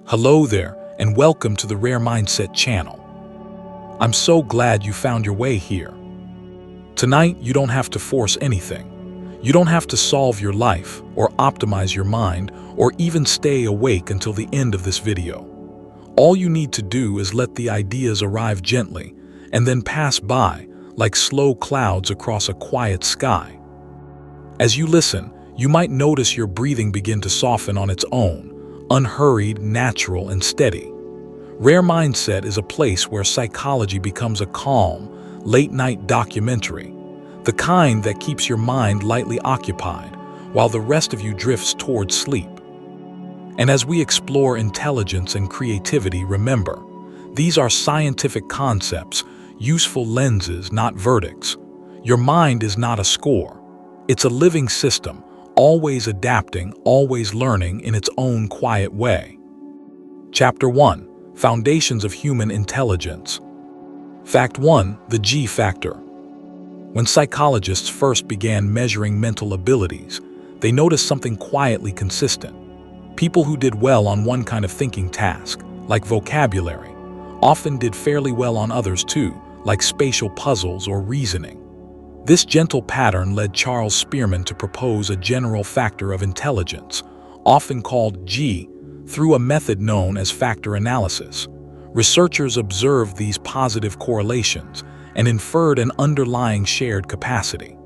Hello there, and welcome to the RareMindset channel. I'm so glad you found your way here. Tonight, you don't have to force anything. You don't have to solve your life, or optimize your mind, or even stay awake until the end of this video. All you need to do is let the ideas arrive gently, and then pass by, like slow clouds across a quiet sky. As you listen, you might notice your breathing begin to soften on its own, unhurried, natural, and steady. RareMindset is a place where psychology becomes a calm, late-night documentary, the kind that keeps your mind lightly occupied while the rest of you drifts towards sleep. And as we explore intelligence and creativity, remember, these are scientific concepts, useful lenses, not verdicts. Your mind is not a score. It's a living system, always adapting, always learning in its own quiet way. Chapter 1: Foundations of Human Intelligence. Fact 1: The G factor. When psychologists first began measuring mental abilities, they noticed something quietly consistent. People who did well on one kind of thinking task, like vocabulary, often did fairly well on others too, like spatial puzzles or reasoning. This gentle pattern led Charles Spearman to propose a general factor of intelligence, often called G, through a method known as factor analysis. Researchers observed these positive correlations and inferred an underlying shared capacity.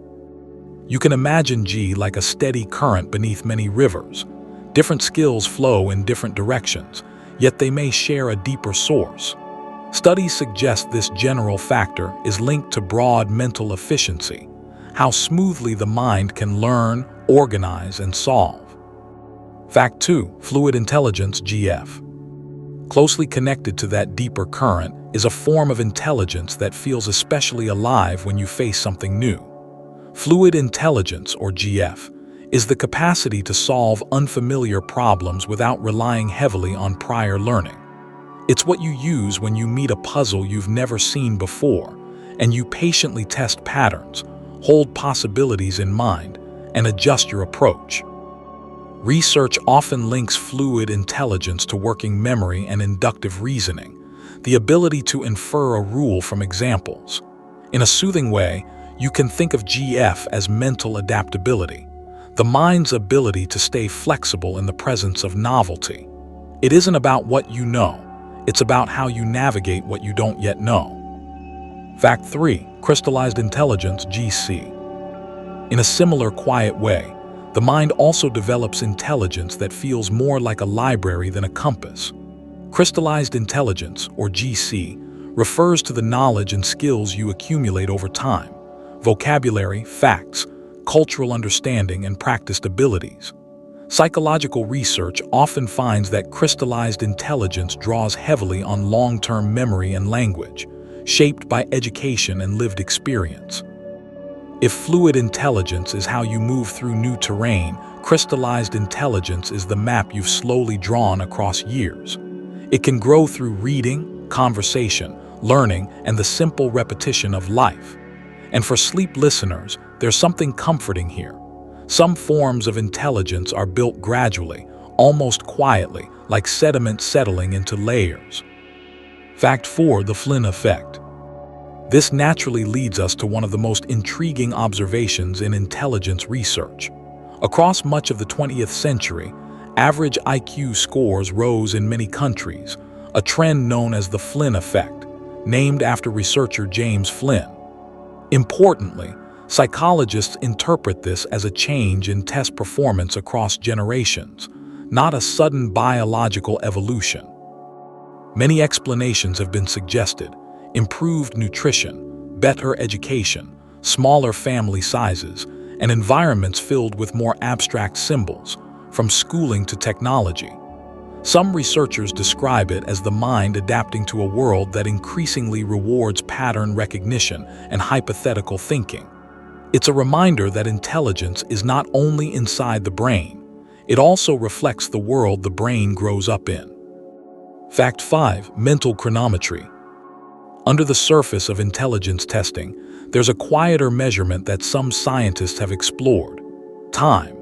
You can imagine G like a steady current beneath many rivers. Different skills flow in different directions, yet they may share a deeper source. Studies suggest this general factor is linked to broad mental efficiency, how smoothly the mind can learn, organize, and solve. Fact 2: Fluid intelligence, GF. Closely connected to that deeper current is a form of intelligence that feels especially alive when you face something new. Fluid intelligence, or GF, is the capacity to solve unfamiliar problems without relying heavily on prior learning. It's what you use when you meet a puzzle you've never seen before, and you patiently test patterns, hold possibilities in mind, and adjust your approach. Research often links fluid intelligence to working memory and inductive reasoning, the ability to infer a rule from examples. In a soothing way, you can think of GF as mental adaptability, the mind's ability to stay flexible in the presence of novelty. It isn't about what you know. It's about how you navigate what you don't yet know. Fact 3: Crystallized intelligence, GC. In a similar quiet way, the mind also develops intelligence that feels more like a library than a compass. Crystallized intelligence, or GC, refers to the knowledge and skills you accumulate over time: vocabulary, facts, cultural understanding, and practiced abilities. Psychological research often finds that crystallized intelligence draws heavily on long-term memory and language, shaped by education and lived experience. If fluid intelligence is how you move through new terrain, crystallized intelligence is the map you've slowly drawn across years. It can grow through reading, conversation, learning, and the simple repetition of life. And for sleep listeners, there's something comforting here. Some forms of intelligence are built gradually, almost quietly, like sediment settling into layers. Fact 4: The Flynn Effect. This naturally leads us to one of the most intriguing observations in intelligence research. Across much of the 20th century, average IQ scores rose in many countries, a trend known as the Flynn Effect, named after researcher James Flynn. Importantly, psychologists interpret this as a change in test performance across generations, not a sudden biological evolution. Many explanations have been suggested: improved nutrition, better education, smaller family sizes, and environments filled with more abstract symbols, from schooling to technology. Some researchers describe it as the mind adapting to a world that increasingly rewards pattern recognition and hypothetical thinking. It's a reminder that intelligence is not only inside the brain, it also reflects the world the brain grows up in. Fact 5: Mental chronometry. Under the surface of intelligence testing, there's a quieter measurement that some scientists have explored: time.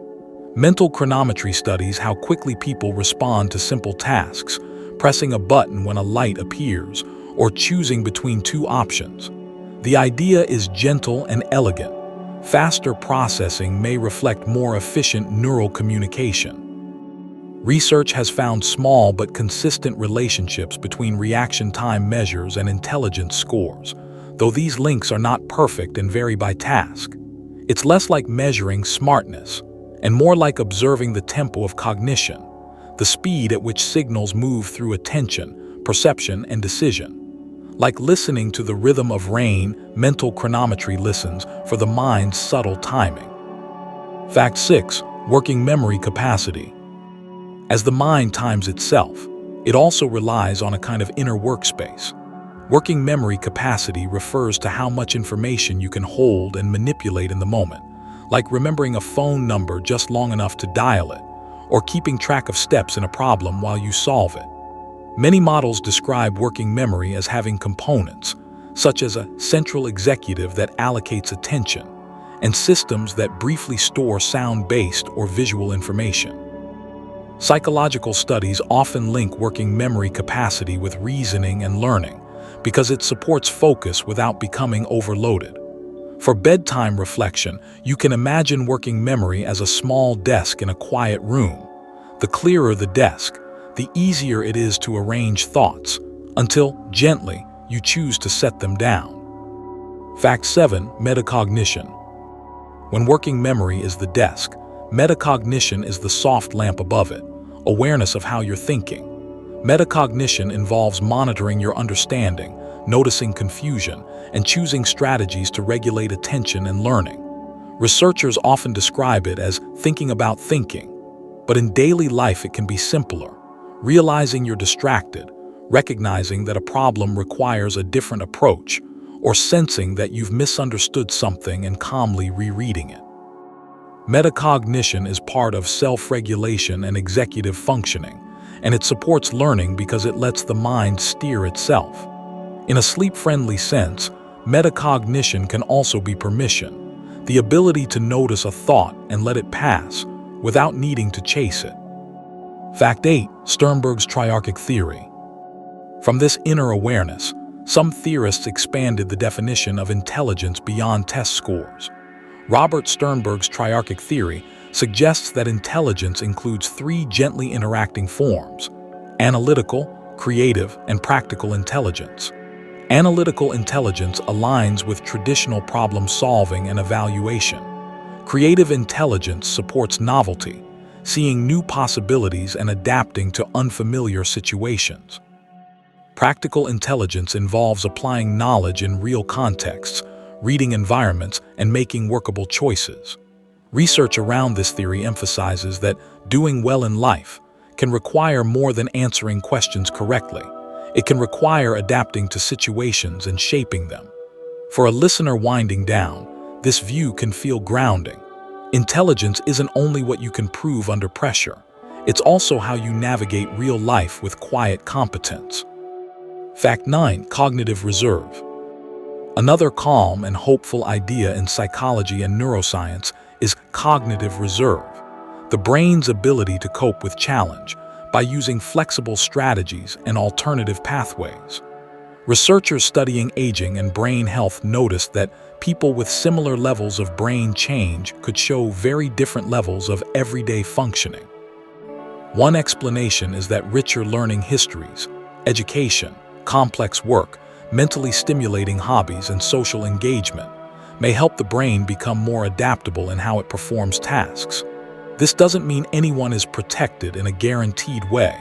Mental chronometry studies how quickly people respond to simple tasks, pressing a button when a light appears, or choosing between two options. The idea is gentle and elegant. Faster processing may reflect more efficient neural communication. Research has found small but consistent relationships between reaction time measures and intelligence scores, though these links are not perfect and vary by task. It's less like measuring smartness, and more like observing the tempo of cognition, the speed at which signals move through attention, perception, and decision. Like listening to the rhythm of rain, mental chronometry listens for the mind's subtle timing. Fact 6. Working memory capacity. As the mind times itself, it also relies on a kind of inner workspace. Working memory capacity refers to how much information you can hold and manipulate in the moment, like remembering a phone number just long enough to dial it, or keeping track of steps in a problem while you solve it. Many models describe working memory as having components, such as a central executive that allocates attention, and systems that briefly store sound-based or visual information. Psychological studies often link working memory capacity with reasoning and learning because it supports focus without becoming overloaded. For bedtime reflection, you can imagine working memory as a small desk in a quiet room. The clearer the desk, the easier it is to arrange thoughts, until, gently, you choose to set them down. Fact 7. Metacognition. When working memory is the desk, metacognition is the soft lamp above it, awareness of how you're thinking. Metacognition involves monitoring your understanding, noticing confusion, and choosing strategies to regulate attention and learning. Researchers often describe it as thinking about thinking, but in daily life it can be simpler. Realizing you're distracted, recognizing that a problem requires a different approach, or sensing that you've misunderstood something and calmly rereading it. Metacognition is part of self-regulation and executive functioning, and it supports learning because it lets the mind steer itself. In a sleep-friendly sense, metacognition can also be permission, the ability to notice a thought and let it pass without needing to chase it. Fact 8. Sternberg's triarchic theory. From this inner awareness, some theorists expanded the definition of intelligence beyond test scores. Robert Sternberg's triarchic theory suggests that intelligence includes three gently interacting forms: analytical, creative, and practical intelligence. Analytical intelligence aligns with traditional problem-solving and evaluation. Creative intelligence supports novelty, seeing new possibilities and adapting to unfamiliar situations. Practical intelligence involves applying knowledge in real contexts, reading environments, and making workable choices. Research around this theory emphasizes that doing well in life can require more than answering questions correctly. It can require adapting to situations and shaping them. For a listener winding down, this view can feel grounding. Intelligence isn't only what you can prove under pressure, it's also how you navigate real life with quiet competence. Fact 9. Cognitive reserve. Another calm and hopeful idea in psychology and neuroscience is cognitive reserve, the brain's ability to cope with challenge by using flexible strategies and alternative pathways. Researchers studying aging and brain health noticed that people with similar levels of brain change could show very different levels of everyday functioning. One explanation is that richer learning histories, education, complex work, mentally stimulating hobbies, and social engagement may help the brain become more adaptable in how it performs tasks. This doesn't mean anyone is protected in a guaranteed way.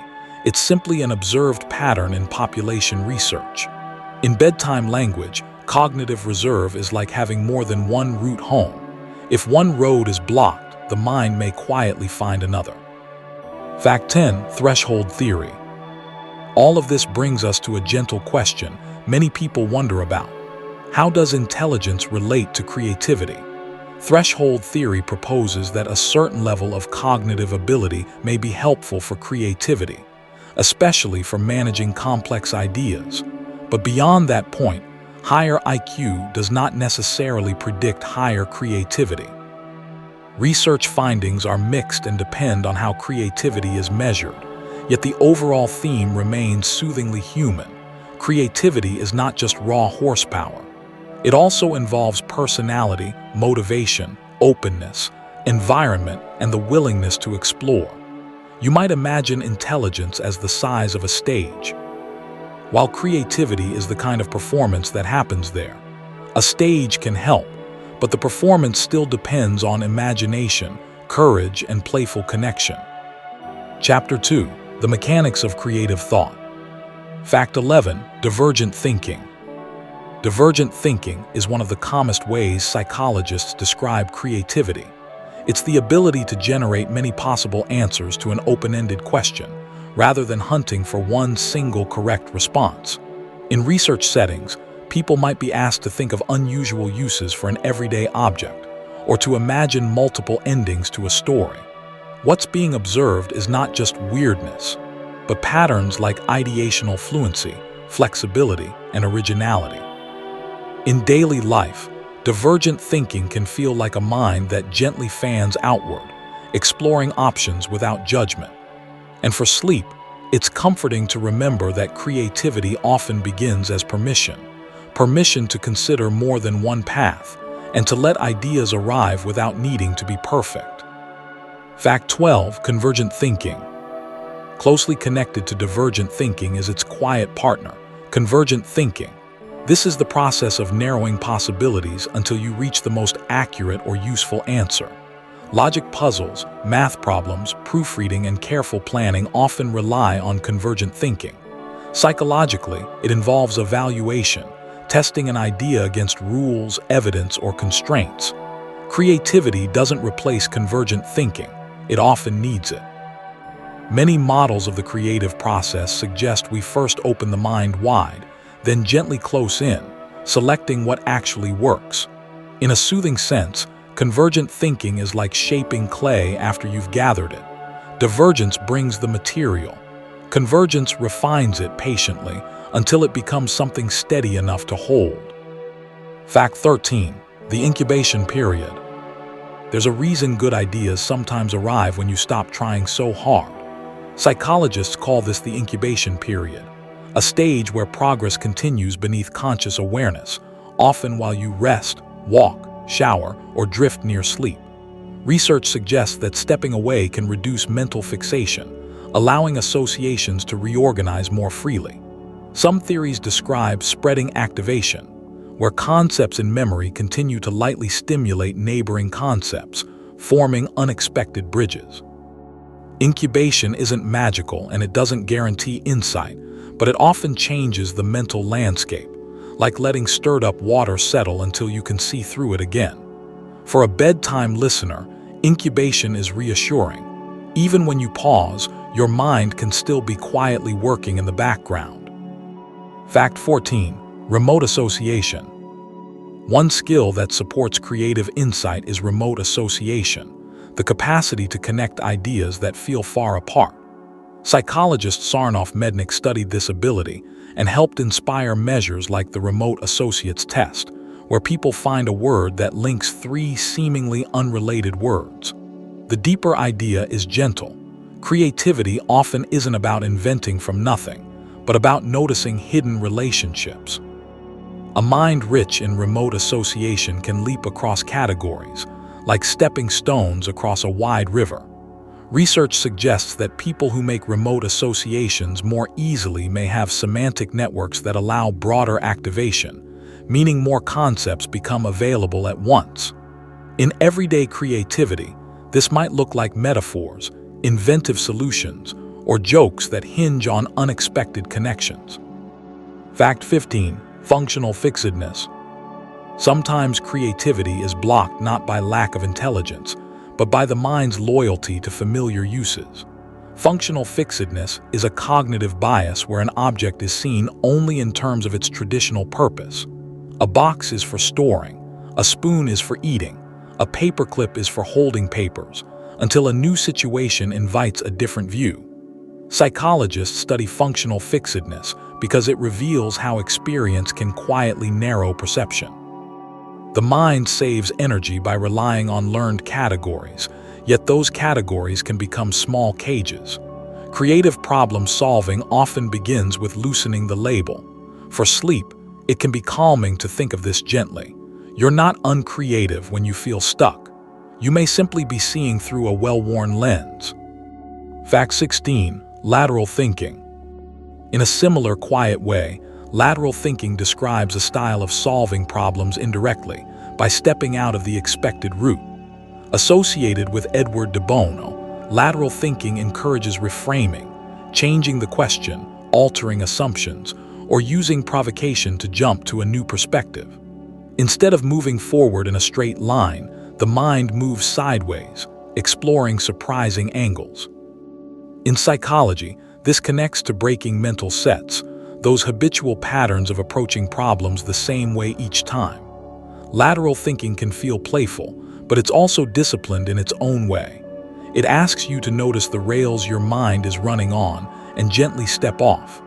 It's simply an observed pattern in population research. In bedtime language, cognitive reserve is like having more than one route home. If one road is blocked, the mind may quietly find another. Fact 10. Threshold theory. All of this brings us to a gentle question many people wonder about. How does intelligence relate to creativity? Threshold theory proposes that a certain level of cognitive ability may be helpful for creativity, especially for managing complex ideas. But beyond that point, higher IQ does not necessarily predict higher creativity. Research findings are mixed and depend on how creativity is measured. Yet the overall theme remains soothingly human. Creativity is not just raw horsepower. It also involves personality, motivation, openness, environment, and the willingness to explore. You might imagine intelligence as the size of a stage, while creativity is the kind of performance that happens there. A stage can help, but the performance still depends on imagination, courage, and playful connection. Chapter 2. The Mechanics of Creative Thought. Fact 11. Divergent thinking. Divergent thinking is one of the commonest ways psychologists describe creativity. It's the ability to generate many possible answers to an open-ended question, rather than hunting for one single correct response. In research settings, people might be asked to think of unusual uses for an everyday object, or to imagine multiple endings to a story. What's being observed is not just weirdness, but patterns like ideational fluency, flexibility, and originality. In daily life, divergent thinking can feel like a mind that gently fans outward, exploring options without judgment. And for sleep, it's comforting to remember that creativity often begins as permission to consider more than one path, and to let ideas arrive without needing to be perfect. Fact 12. Convergent thinking. Closely connected to divergent thinking is its quiet partner, convergent thinking. This is the process of narrowing possibilities until you reach the most accurate or useful answer. Logic puzzles, math problems, proofreading, and careful planning often rely on convergent thinking. Psychologically, it involves evaluation, testing an idea against rules, evidence, or constraints. Creativity doesn't replace convergent thinking, it often needs it. Many models of the creative process suggest we first open the mind wide, then gently close in, selecting what actually works. In a soothing sense, convergent thinking is like shaping clay after you've gathered it. Divergence brings the material. Convergence refines it patiently until it becomes something steady enough to hold. Fact 13. The incubation period. There's a reason good ideas sometimes arrive when you stop trying so hard. Psychologists call this the incubation period, a stage where progress continues beneath conscious awareness, often while you rest, walk, shower, or drift near sleep. Research suggests that stepping away can reduce mental fixation, allowing associations to reorganize more freely. Some theories describe spreading activation, where concepts in memory continue to lightly stimulate neighboring concepts, forming unexpected bridges. Incubation isn't magical and it doesn't guarantee insight, but it often changes the mental landscape, like letting stirred-up water settle until you can see through it again. For a bedtime listener, incubation is reassuring. Even when you pause, your mind can still be quietly working in the background. Fact 14. Remote association. One skill that supports creative insight is remote association, the capacity to connect ideas that feel far apart. Psychologist Sarnoff Mednick studied this ability and helped inspire measures like the remote associates test, where people find a word that links three seemingly unrelated words. The deeper idea is gentle. Creativity often isn't about inventing from nothing, but about noticing hidden relationships. A mind rich in remote association can leap across categories, like stepping stones across a wide river. Research suggests that people who make remote associations more easily may have semantic networks that allow broader activation, meaning more concepts become available at once. In everyday creativity, this might look like metaphors, inventive solutions, or jokes that hinge on unexpected connections. Fact 15. Functional fixedness. Sometimes creativity is blocked not by lack of intelligence, but by the mind's loyalty to familiar uses. Functional fixedness is a cognitive bias where an object is seen only in terms of its traditional purpose. A box is for storing, a spoon is for eating, a paperclip is for holding papers, until a new situation invites a different view. Psychologists study functional fixedness because it reveals how experience can quietly narrow perception. The mind saves energy by relying on learned categories, yet those categories can become small cages. Creative problem solving often begins with loosening the label. For sleep, it can be calming to think of this gently. You're not uncreative when you feel stuck. You may simply be seeing through a well-worn lens. Fact 16. Lateral thinking. In a similar quiet way, lateral thinking describes a style of solving problems indirectly by stepping out of the expected route. Associated with Edward de Bono, lateral thinking encourages reframing, changing the question, altering assumptions, or using provocation to jump to a new perspective. Instead of moving forward in a straight line, the mind moves sideways, exploring surprising angles. In psychology, this connects to breaking mental sets, those habitual patterns of approaching problems the same way each time. Lateral thinking can feel playful, but it's also disciplined in its own way. It asks you to notice the rails your mind is running on and gently step off.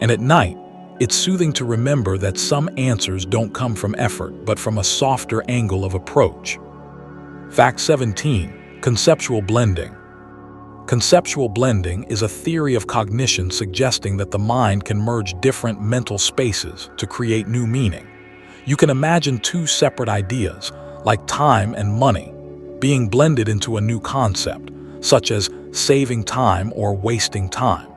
And at night, it's soothing to remember that some answers don't come from effort, but from a softer angle of approach. Fact 17. Conceptual blending. Conceptual blending is a theory of cognition suggesting that the mind can merge different mental spaces to create new meaning. You can imagine two separate ideas, like time and money, being blended into a new concept, such as saving time or wasting time.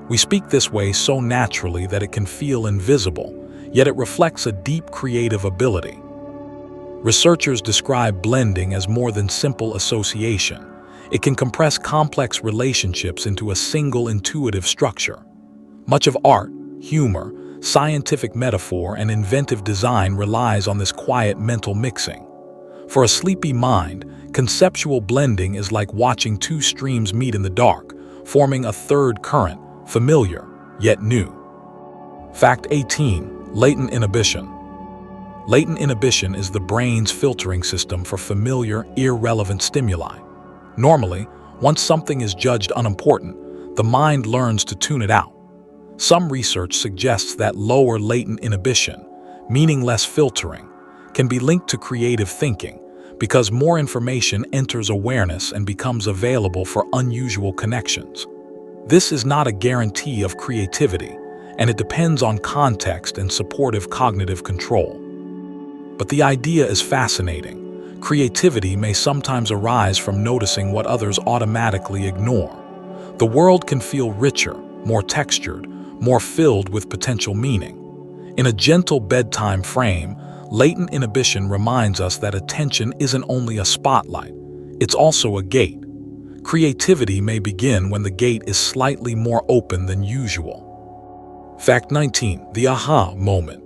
We speak this way so naturally that it can feel invisible, yet it reflects a deep creative ability. Researchers describe blending as more than simple association. It can compress complex relationships into a single intuitive structure. Much of art, humor, scientific metaphor, and inventive design relies on this quiet mental mixing. For a sleepy mind, conceptual blending is like watching two streams meet in the dark, forming a third current, familiar, yet new. Fact 18. Latent inhibition. Latent inhibition is the brain's filtering system for familiar, irrelevant stimuli. Normally, once something is judged unimportant, the mind learns to tune it out. Some research suggests that lower latent inhibition, meaning less filtering, can be linked to creative thinking because more information enters awareness and becomes available for unusual connections. This is not a guarantee of creativity, and it depends on context and supportive cognitive control. But the idea is fascinating. Creativity may sometimes arise from noticing what others automatically ignore. The world can feel richer, more textured, more filled with potential meaning. In a gentle bedtime frame, latent inhibition reminds us that attention isn't only a spotlight, it's also a gate. Creativity may begin when the gate is slightly more open than usual. Fact 19. The aha moment.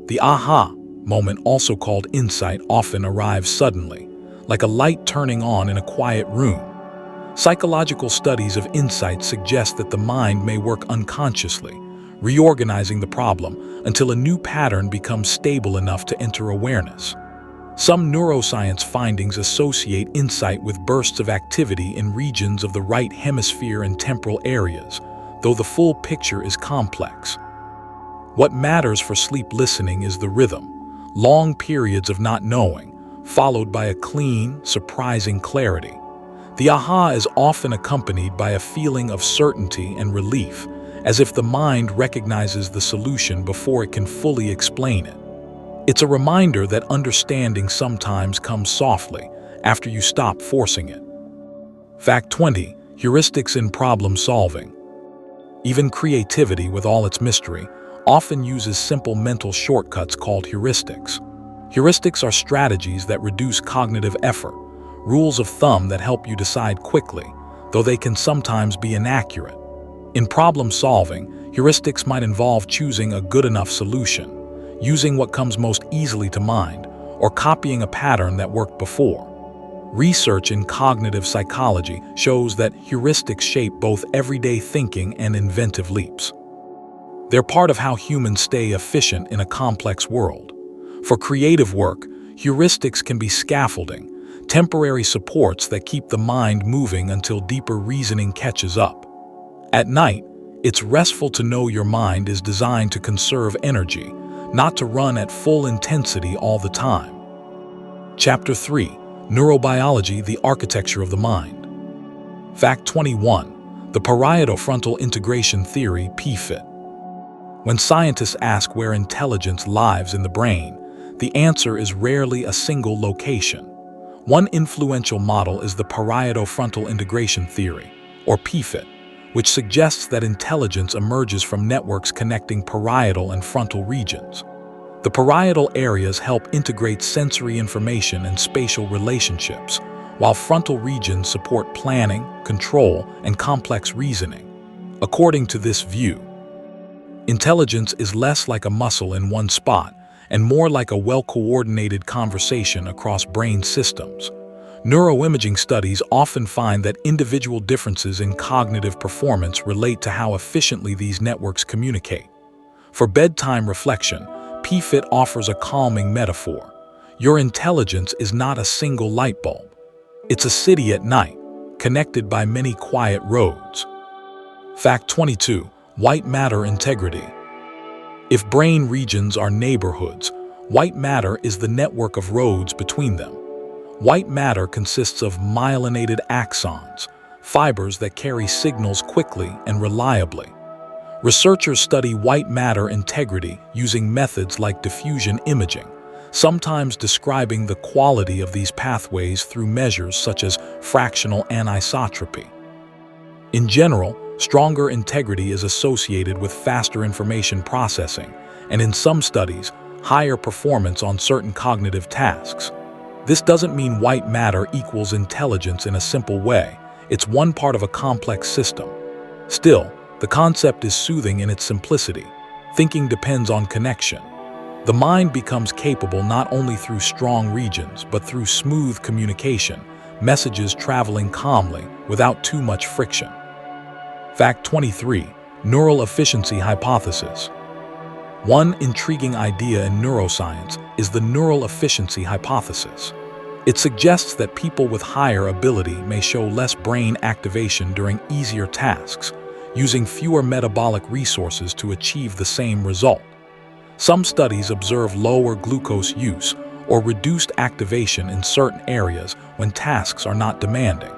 The aha moment, also called insight, often arrives suddenly, like a light turning on in a quiet room. Psychological studies of insight suggest that the mind may work unconsciously, reorganizing the problem until a new pattern becomes stable enough to enter awareness. Some neuroscience findings associate insight with bursts of activity in regions of the right hemisphere and temporal areas, though the full picture is complex. What matters for sleep listening is the rhythm, long periods of not knowing, followed by a clean, surprising clarity. The aha is often accompanied by a feeling of certainty and relief, as if the mind recognizes the solution before it can fully explain it. It's a reminder that understanding sometimes comes softly, after you stop forcing it. Fact 20. Heuristics in problem solving. Even creativity, with all its mystery, often uses simple mental shortcuts called heuristics. Heuristics are strategies that reduce cognitive effort, rules of thumb that help you decide quickly, though they can sometimes be inaccurate. In problem solving, heuristics might involve choosing a good enough solution, using what comes most easily to mind, or copying a pattern that worked before. Research in cognitive psychology shows that heuristics shape both everyday thinking and inventive leaps. They're part of how humans stay efficient in a complex world. For creative work, heuristics can be scaffolding, temporary supports that keep the mind moving until deeper reasoning catches up. At night, it's restful to know your mind is designed to conserve energy, not to run at full intensity all the time. Chapter 3. Neurobiology, the architecture of the mind. Fact 21. The parieto-frontal integration theory, PFIT. When scientists ask where intelligence lives in the brain, the answer is rarely a single location. One influential model is the parieto-frontal integration theory, or PFIT, which suggests that intelligence emerges from networks connecting parietal and frontal regions. The parietal areas help integrate sensory information and spatial relationships, while frontal regions support planning, control, and complex reasoning. According to this view, intelligence is less like a muscle in one spot and more like a well-coordinated conversation across brain systems. Neuroimaging studies often find that individual differences in cognitive performance relate to how efficiently these networks communicate. For bedtime reflection, PFIT offers a calming metaphor. Your intelligence is not a single light bulb. It's a city at night, connected by many quiet roads. Fact 22. White matter integrity. If brain regions are neighborhoods, white matter is the network of roads between them. White matter consists of myelinated axons, fibers that carry signals quickly and reliably. Researchers study white matter integrity using methods like diffusion imaging, sometimes describing the quality of these pathways through measures such as fractional anisotropy. In general, stronger integrity is associated with faster information processing, and in some studies, higher performance on certain cognitive tasks. This doesn't mean white matter equals intelligence in a simple way. It's one part of a complex system. Still, the concept is soothing in its simplicity. Thinking depends on connection. The mind becomes capable not only through strong regions, but through smooth communication, messages traveling calmly without too much friction. Fact 23. Neural efficiency hypothesis. One intriguing idea in neuroscience is the neural efficiency hypothesis. It suggests that people with higher ability may show less brain activation during easier tasks, using fewer metabolic resources to achieve the same result. Some studies observe lower glucose use or reduced activation in certain areas when tasks are not demanding.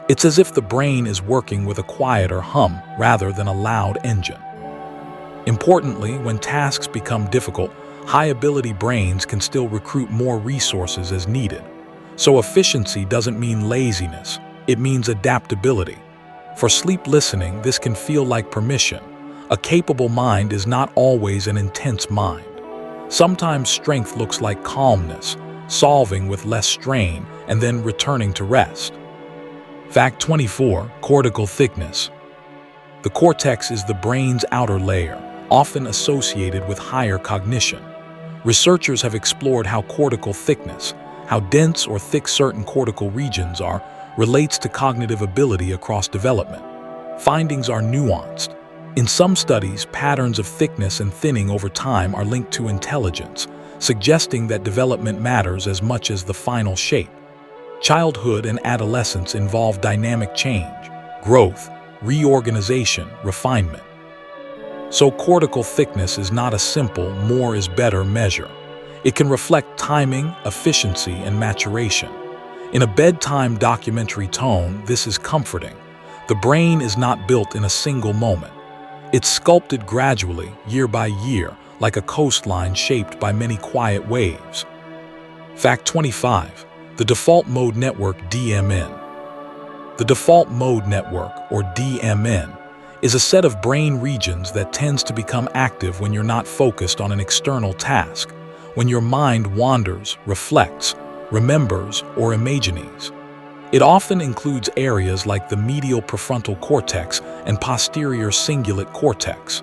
It's as if the brain is working with a quieter hum rather than a loud engine. Importantly, when tasks become difficult, high-ability brains can still recruit more resources as needed. So efficiency doesn't mean laziness, it means adaptability. For sleep listening, this can feel like permission. A capable mind is not always an intense mind. Sometimes strength looks like calmness, solving with less strain, and then returning to rest. Fact 24. Cortical thickness. The cortex is the brain's outer layer, often associated with higher cognition. Researchers have explored how cortical thickness, how dense or thick certain cortical regions are, relates to cognitive ability across development. Findings are nuanced. In some studies, patterns of thickness and thinning over time are linked to intelligence, suggesting that development matters as much as the final shape. Childhood and adolescence involve dynamic change, growth, reorganization, refinement. So cortical thickness is not a simple more is better measure. It can reflect timing, efficiency, and maturation. In a bedtime documentary tone, this is comforting. The brain is not built in a single moment. It's sculpted gradually, year by year, like a coastline shaped by many quiet waves. Fact 25. The default mode network DMN. The default mode network, or DMN, is a set of brain regions that tends to become active when you're not focused on an external task, when your mind wanders, reflects, remembers, or imagines. It often includes areas like the medial prefrontal cortex and posterior cingulate cortex.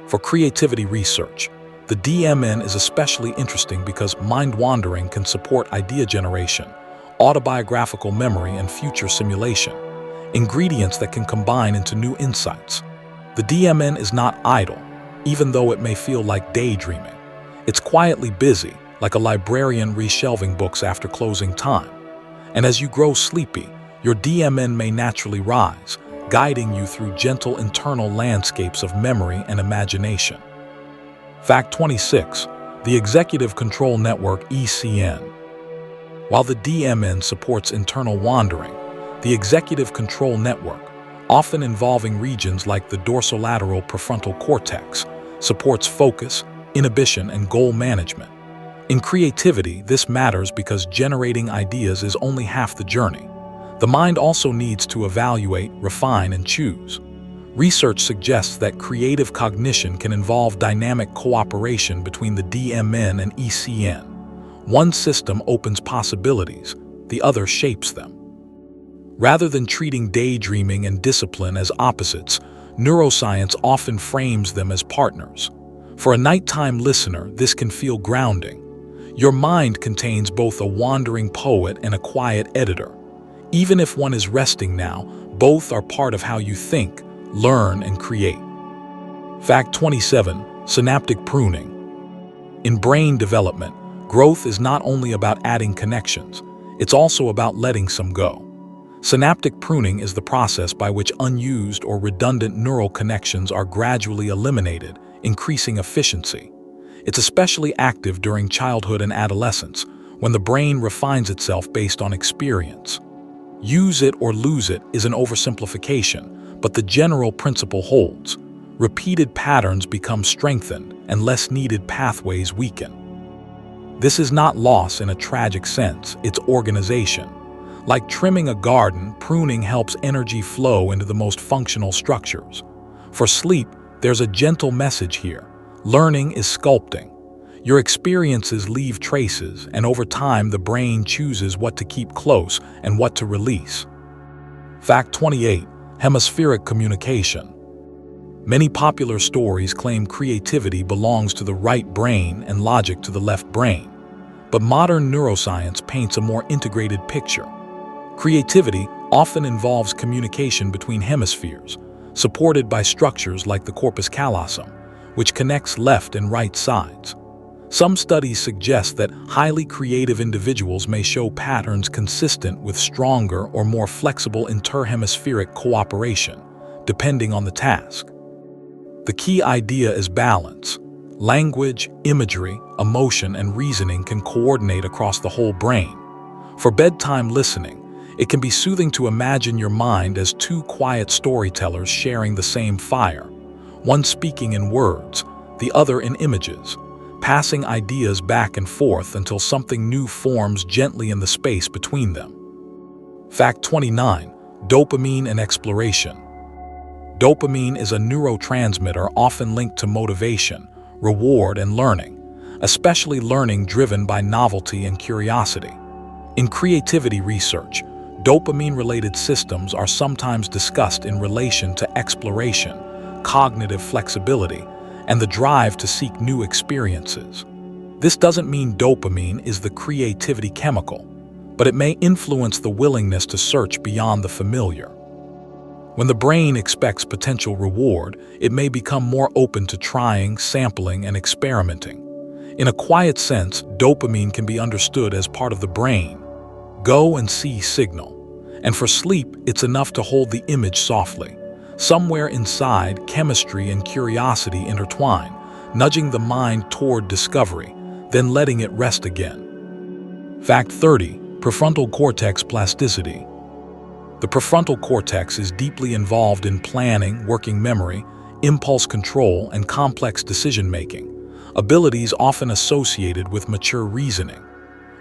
For creativity research, the DMN is especially interesting because mind wandering can support idea generation, autobiographical memory, and future simulation, ingredients that can combine into new insights. The DMN is not idle, even though it may feel like daydreaming. It's quietly busy, like a librarian reshelving books after closing time. And as you grow sleepy, your DMN may naturally rise, guiding you through gentle internal landscapes of memory and imagination. Fact 26. The Executive Control Network ECN. While the DMN supports internal wandering, the Executive Control Network, often involving regions like the dorsolateral prefrontal cortex, supports focus, inhibition, and goal management. In creativity, this matters because generating ideas is only half the journey. The mind also needs to evaluate, refine, and choose. Research suggests that creative cognition can involve dynamic cooperation between the DMN and ECN. One system opens possibilities, the other shapes them. Rather than treating daydreaming and discipline as opposites, neuroscience often frames them as partners. For a nighttime listener, this can feel grounding. Your mind contains both a wandering poet and a quiet editor. Even if one is resting now, both are part of how you think, learn, and create. Fact 27. Synaptic pruning. In brain development, growth is not only about adding connections, it's also about letting some go. Synaptic pruning is the process by which unused or redundant neural connections are gradually eliminated, increasing efficiency. It's especially active during childhood and adolescence, when the brain refines itself based on experience. Use it or lose it is an oversimplification, but the general principle holds. Repeated patterns become strengthened and less needed pathways weaken. This is not loss in a tragic sense, it's organization. Like trimming a garden, pruning helps energy flow into the most functional structures. For sleep, there's a gentle message here. Learning is sculpting. Your experiences leave traces, and over time the brain chooses what to keep close and what to release. Fact 28. Hemispheric communication. Many popular stories claim creativity belongs to the right brain and logic to the left brain. But modern neuroscience paints a more integrated picture. Creativity often involves communication between hemispheres, supported by structures like the corpus callosum, which connects left and right sides. Some studies suggest that highly creative individuals may show patterns consistent with stronger or more flexible interhemispheric cooperation, depending on the task. The key idea is balance. Language, imagery, emotion, and reasoning can coordinate across the whole brain. For bedtime listening, it can be soothing to imagine your mind as two quiet storytellers sharing the same fire, one speaking in words, the other in images, passing ideas back and forth until something new forms gently in the space between them. Fact 29. Dopamine and exploration. Dopamine is a neurotransmitter often linked to motivation, reward, and learning, especially learning driven by novelty and curiosity. In creativity research, dopamine-related systems are sometimes discussed in relation to exploration, cognitive flexibility, and the drive to seek new experiences. This doesn't mean dopamine is the creativity chemical, but it may influence the willingness to search beyond the familiar. When the brain expects potential reward, it may become more open to trying, sampling, and experimenting. In a quiet sense, dopamine can be understood as part of the brain, go and see signal. And for sleep, it's enough to hold the image softly. Somewhere inside, chemistry and curiosity intertwine, nudging the mind toward discovery, then letting it rest again. Fact 30. Prefrontal cortex plasticity. The prefrontal cortex is deeply involved in planning, working memory, impulse control, and complex decision-making, abilities often associated with mature reasoning.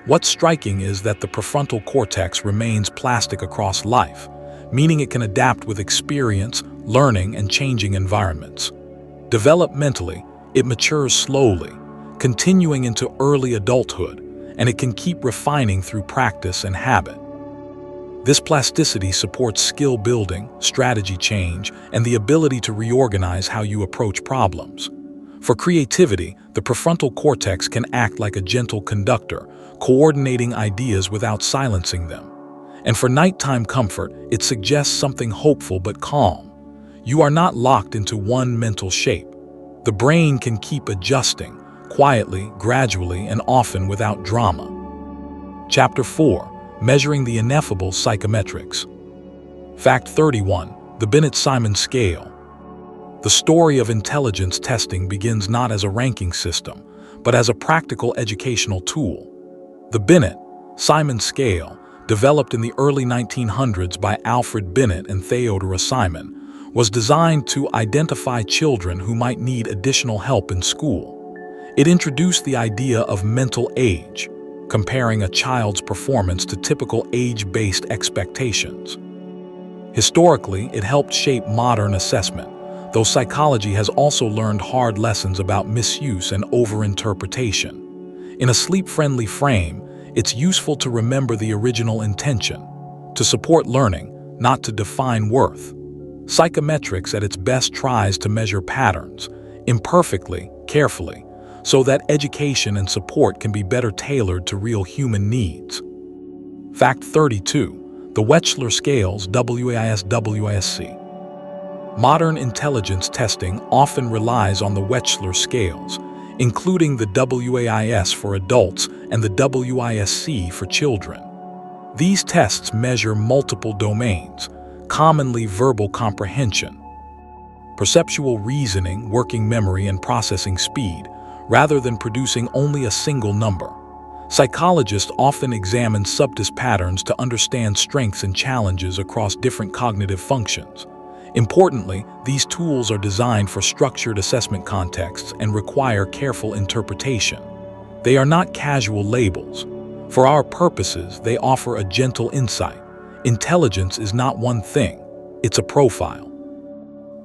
What's striking is that the prefrontal cortex remains plastic across life, meaning it can adapt with experience, learning, and changing environments. Developmentally, it matures slowly, continuing into early adulthood, and it can keep refining through practice and habit. This plasticity supports skill building, strategy change, and the ability to reorganize how you approach problems. For creativity, the prefrontal cortex can act like a gentle conductor, coordinating ideas without silencing them. And for nighttime comfort, it suggests something hopeful but calm. You are not locked into one mental shape. The brain can keep adjusting, quietly, gradually, and often without drama. Chapter 4. Measuring the ineffable psychometrics. Fact 31. The Binet-Simon scale. The story of intelligence testing begins not as a ranking system, but as a practical educational tool. The Binet-Simon scale, developed in the early 1900s by Alfred Binet and Theodore Simon, was designed to identify children who might need additional help in school. It introduced the idea of mental age, comparing a child's performance to typical age-based expectations. Historically, it helped shape modern assessment, though psychology has also learned hard lessons about misuse and overinterpretation. In a sleep-friendly frame, it's useful to remember the original intention, to support learning, not to define worth. Psychometrics at its best tries to measure patterns, imperfectly, carefully, so that education and support can be better tailored to real human needs. Fact 32. The Wechsler scales WASC. Modern intelligence testing often relies on the Wechsler scales, including the WAIS for adults and the WISC for children. These tests measure multiple domains, commonly verbal comprehension, perceptual reasoning, working memory, and processing speed, rather than producing only a single number. Psychologists often examine subtest patterns to understand strengths and challenges across different cognitive functions. Importantly, these tools are designed for structured assessment contexts and require careful interpretation. They are not casual labels. For our purposes, they offer a gentle insight. Intelligence is not one thing, it's a profile.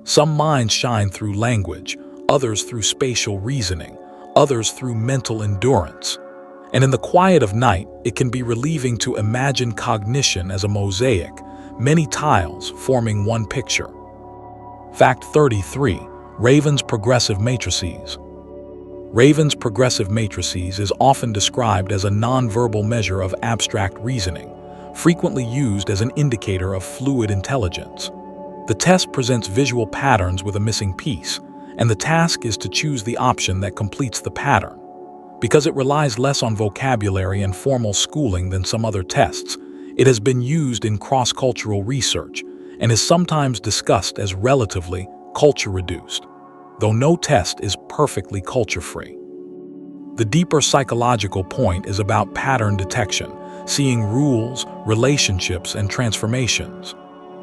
Some minds shine through language, others through spatial reasoning, others through mental endurance. And in the quiet of night, it can be relieving to imagine cognition as a mosaic, many tiles forming one picture. Fact 33. Raven's progressive matrices. Raven's progressive matrices is often described as a nonverbal measure of abstract reasoning, frequently used as an indicator of fluid intelligence. The test presents visual patterns with a missing piece, and the task is to choose the option that completes the pattern. Because it relies less on vocabulary and formal schooling than some other tests, it has been used in cross-cultural research and is sometimes discussed as relatively culture-reduced, though no test is perfectly culture-free. The deeper psychological point is about pattern detection, seeing rules, relationships, and transformations.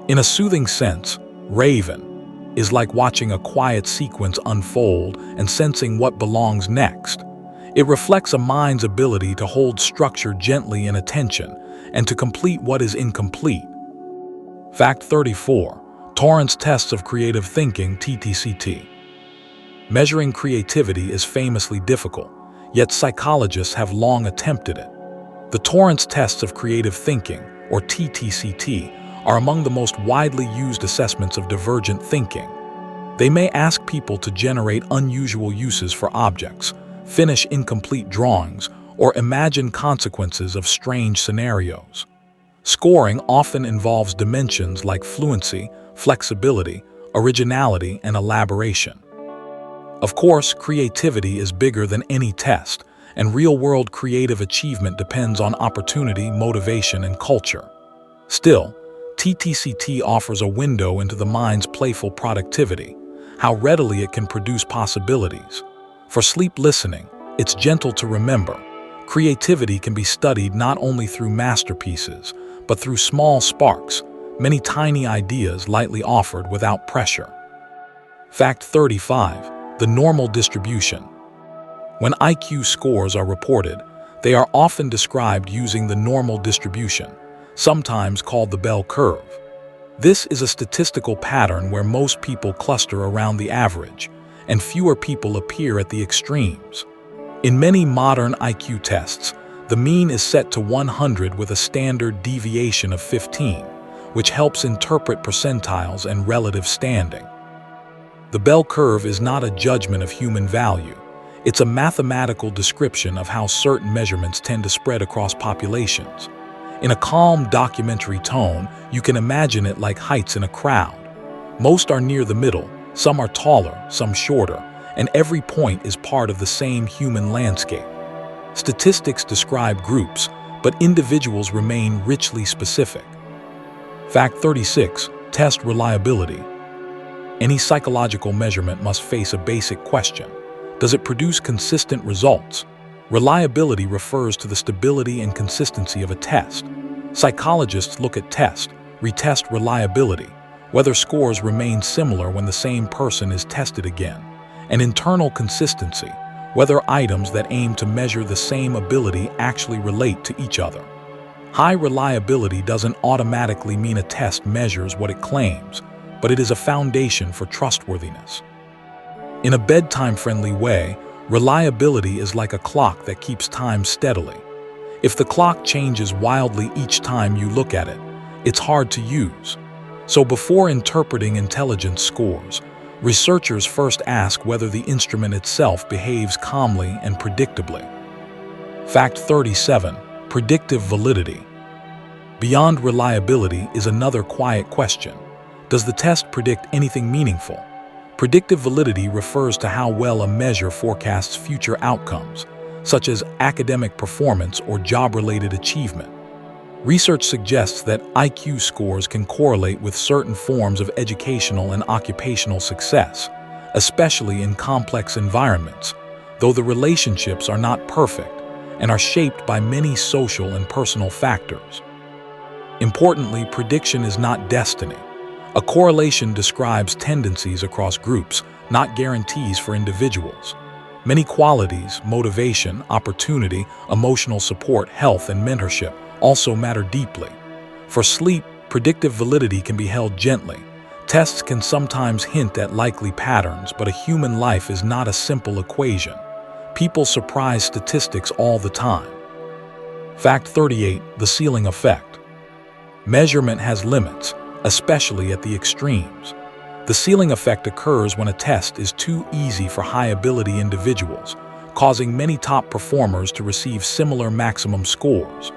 In a soothing sense, Raven is like watching a quiet sequence unfold and sensing what belongs next. It reflects a mind's ability to hold structure gently in attention and to complete what is incomplete. Fact 34. Torrance tests of creative thinking, TTCT. Measuring creativity is famously difficult, yet psychologists have long attempted it. The Torrance tests of creative thinking, or TTCT, are among the most widely used assessments of divergent thinking. They may ask people to generate unusual uses for objects, finish incomplete drawings, or imagine consequences of strange scenarios. Scoring often involves dimensions like fluency, flexibility, originality, and elaboration. Of course, creativity is bigger than any test, and real-world creative achievement depends on opportunity, motivation, and culture. Still, TTCT offers a window into the mind's playful productivity, how readily it can produce possibilities. For sleep listening, it's gentle to remember. Creativity can be studied not only through masterpieces, but through small sparks, many tiny ideas lightly offered without pressure. Fact 35. The normal distribution. When IQ scores are reported, they are often described using the normal distribution, sometimes called the bell curve. This is a statistical pattern where most people cluster around the average, and fewer people appear at the extremes. In many modern IQ tests, the mean is set to 100 with a standard deviation of 15, which helps interpret percentiles and relative standing. The bell curve is not a judgment of human value. It's a mathematical description of how certain measurements tend to spread across populations. In a calm, documentary tone, you can imagine it like heights in a crowd. Most are near the middle, some are taller, some shorter, and every point is part of the same human landscape. Statistics describe groups, but individuals remain richly specific. Fact 36. Test reliability. Any psychological measurement must face a basic question. Does it produce consistent results? Reliability refers to the stability and consistency of a test. Psychologists look at retest reliability, whether scores remain similar when the same person is tested again, and internal consistency, whether items that aim to measure the same ability actually relate to each other. High reliability doesn't automatically mean a test measures what it claims, but it is a foundation for trustworthiness. In a bedtime-friendly way, reliability is like a clock that keeps time steadily. If the clock changes wildly each time you look at it, it's hard to use. So before interpreting intelligence scores, researchers first ask whether the instrument itself behaves calmly and predictably. Fact 37. Predictive validity. Beyond reliability is another quiet question. Does the test predict anything meaningful? Predictive validity refers to how well a measure forecasts future outcomes, such as academic performance or job-related achievement. Research suggests that IQ scores can correlate with certain forms of educational and occupational success, especially in complex environments, though the relationships are not perfect and are shaped by many social and personal factors. Importantly, prediction is not destiny. A correlation describes tendencies across groups, not guarantees for individuals. Many qualities, motivation, opportunity, emotional support, health, and mentorship also matter deeply. For sleep, predictive validity can be held gently. Tests can sometimes hint at likely patterns, but a human life is not a simple equation. People surprise statistics all the time. Fact 38. The ceiling effect. Measurement has limits, especially at the extremes. The ceiling effect occurs when a test is too easy for high-ability individuals, causing many top performers to receive similar maximum scores.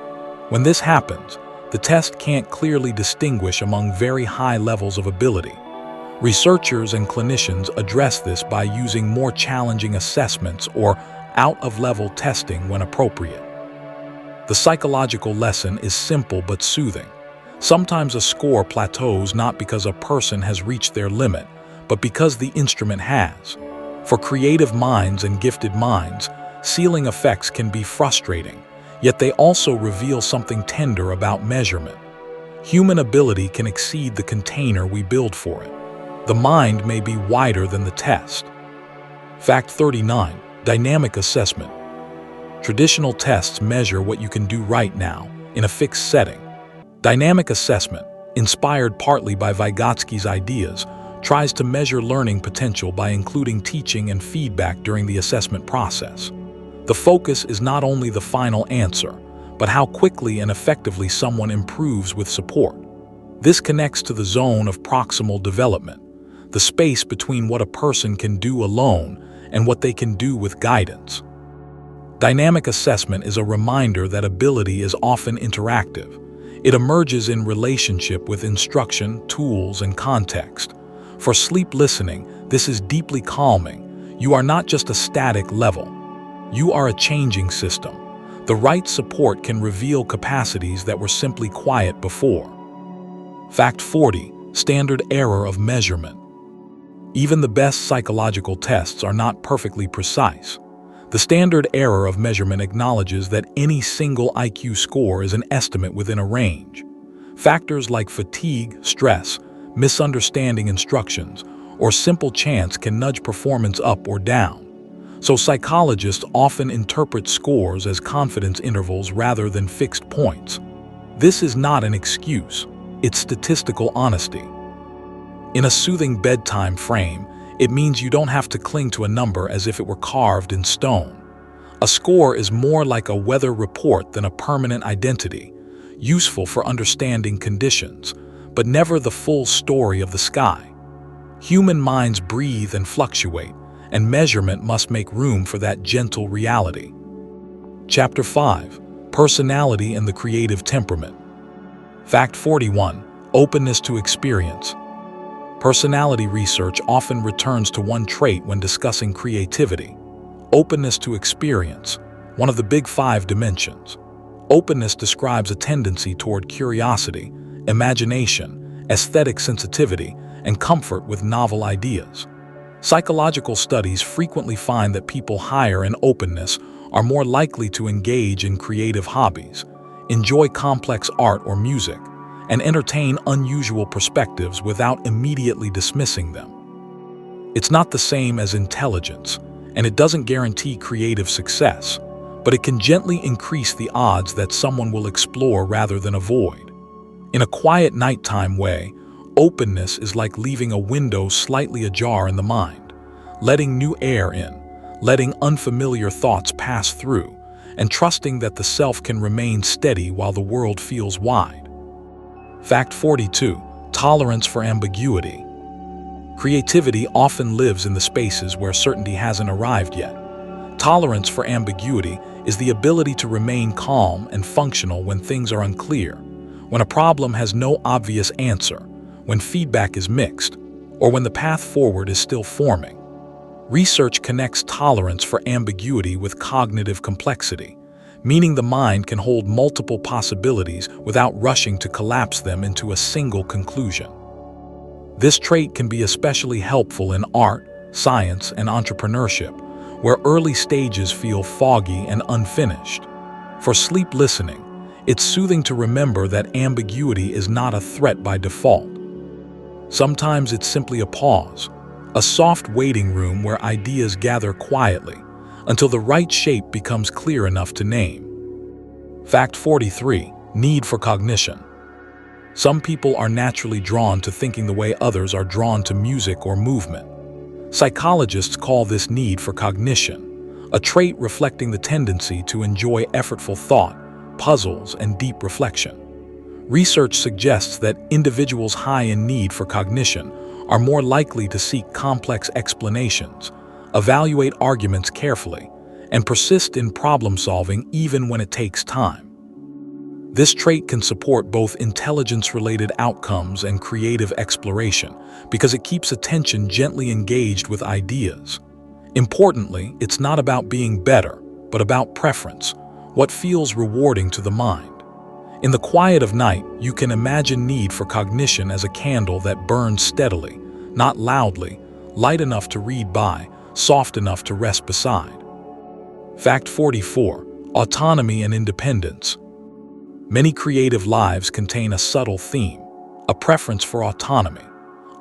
When this happens, the test can't clearly distinguish among very high levels of ability. Researchers and clinicians address this by using more challenging assessments or out-of-level testing when appropriate. The psychological lesson is simple but soothing. Sometimes a score plateaus not because a person has reached their limit, but because the instrument has. For creative minds and gifted minds, ceiling effects can be frustrating, yet they also reveal something tender about measurement. Human ability can exceed the container we build for it. The mind may be wider than the test. Fact 39. Dynamic assessment. Traditional tests measure what you can do right now, in a fixed setting. Dynamic assessment, inspired partly by Vygotsky's ideas, tries to measure learning potential by including teaching and feedback during the assessment process. The focus is not only the final answer, but how quickly and effectively someone improves with support. This connects to the zone of proximal development, the space between what a person can do alone and what they can do with guidance. Dynamic assessment is a reminder that ability is often interactive. It emerges in relationship with instruction, tools, and context. For sleep listening, this is deeply calming. You are not just a static level. You are a changing system. The right support can reveal capacities that were simply quiet before. Fact 40. Standard error of measurement. Even the best psychological tests are not perfectly precise. The standard error of measurement acknowledges that any single IQ score is an estimate within a range. Factors like fatigue, stress, misunderstanding instructions, or simple chance can nudge performance up or down. So psychologists often interpret scores as confidence intervals rather than fixed points. This is not an excuse, it's statistical honesty. In a soothing bedtime frame, it means you don't have to cling to a number as if it were carved in stone. A score is more like a weather report than a permanent identity, useful for understanding conditions, but never the full story of the sky. Human minds breathe and fluctuate, and measurement must make room for that gentle reality. Chapter 5. Personality and the creative temperament. Fact 41. Openness to experience. Personality research often returns to one trait when discussing creativity: openness to experience, one of the big 5 dimensions. Openness describes a tendency toward curiosity, imagination, aesthetic sensitivity, and comfort with novel ideas. Psychological studies frequently find that people higher in openness are more likely to engage in creative hobbies, enjoy complex art or music, and entertain unusual perspectives without immediately dismissing them. It's not the same as intelligence, and it doesn't guarantee creative success, but it can gently increase the odds that someone will explore rather than avoid. In a quiet nighttime way, openness is like leaving a window slightly ajar in the mind, letting new air in, letting unfamiliar thoughts pass through, and trusting that the self can remain steady while the world feels wide. Fact 42. Tolerance for ambiguity. Creativity often lives in the spaces where certainty hasn't arrived yet. Tolerance for ambiguity is the ability to remain calm and functional when things are unclear, when a problem has no obvious answer, when feedback is mixed, or when the path forward is still forming. Research connects tolerance for ambiguity with cognitive complexity, meaning the mind can hold multiple possibilities without rushing to collapse them into a single conclusion. This trait can be especially helpful in art, science, and entrepreneurship, where early stages feel foggy and unfinished. For sleep listening, it's soothing to remember that ambiguity is not a threat by default. Sometimes it's simply a pause, a soft waiting room where ideas gather quietly until the right shape becomes clear enough to name. Fact 43. Need for cognition. Some people are naturally drawn to thinking the way others are drawn to music or movement. Psychologists call this need for cognition, a trait reflecting the tendency to enjoy effortful thought, puzzles, and deep reflection. Research suggests that individuals high in need for cognition are more likely to seek complex explanations, evaluate arguments carefully, and persist in problem-solving even when it takes time. This trait can support both intelligence-related outcomes and creative exploration because it keeps attention gently engaged with ideas. Importantly, it's not about being better, but about preference, what feels rewarding to the mind. In the quiet of night, you can imagine need for cognition as a candle that burns steadily, not loudly, light enough to read by, soft enough to rest beside. Fact 44. Autonomy and independence. Many creative lives contain a subtle theme, a preference for autonomy.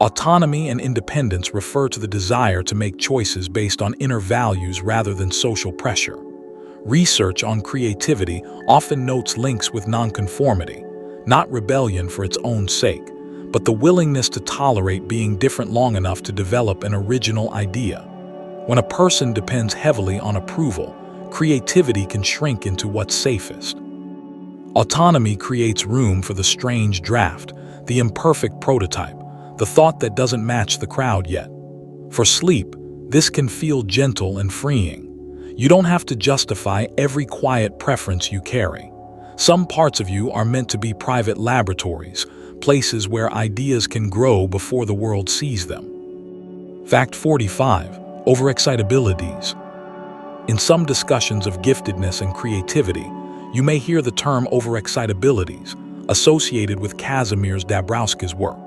Autonomy and independence refer to the desire to make choices based on inner values rather than social pressure. Research on creativity often notes links with nonconformity, not rebellion for its own sake, but the willingness to tolerate being different long enough to develop an original idea. When a person depends heavily on approval, creativity can shrink into what's safest. Autonomy creates room for the strange draft, the imperfect prototype, the thought that doesn't match the crowd yet. For sleep, this can feel gentle and freeing. You don't have to justify every quiet preference you carry. Some parts of you are meant to be private laboratories, places where ideas can grow before the world sees them. Fact 45. Overexcitabilities. In some discussions of giftedness and creativity, you may hear the term overexcitabilities associated with Kazimierz Dabrowski's work.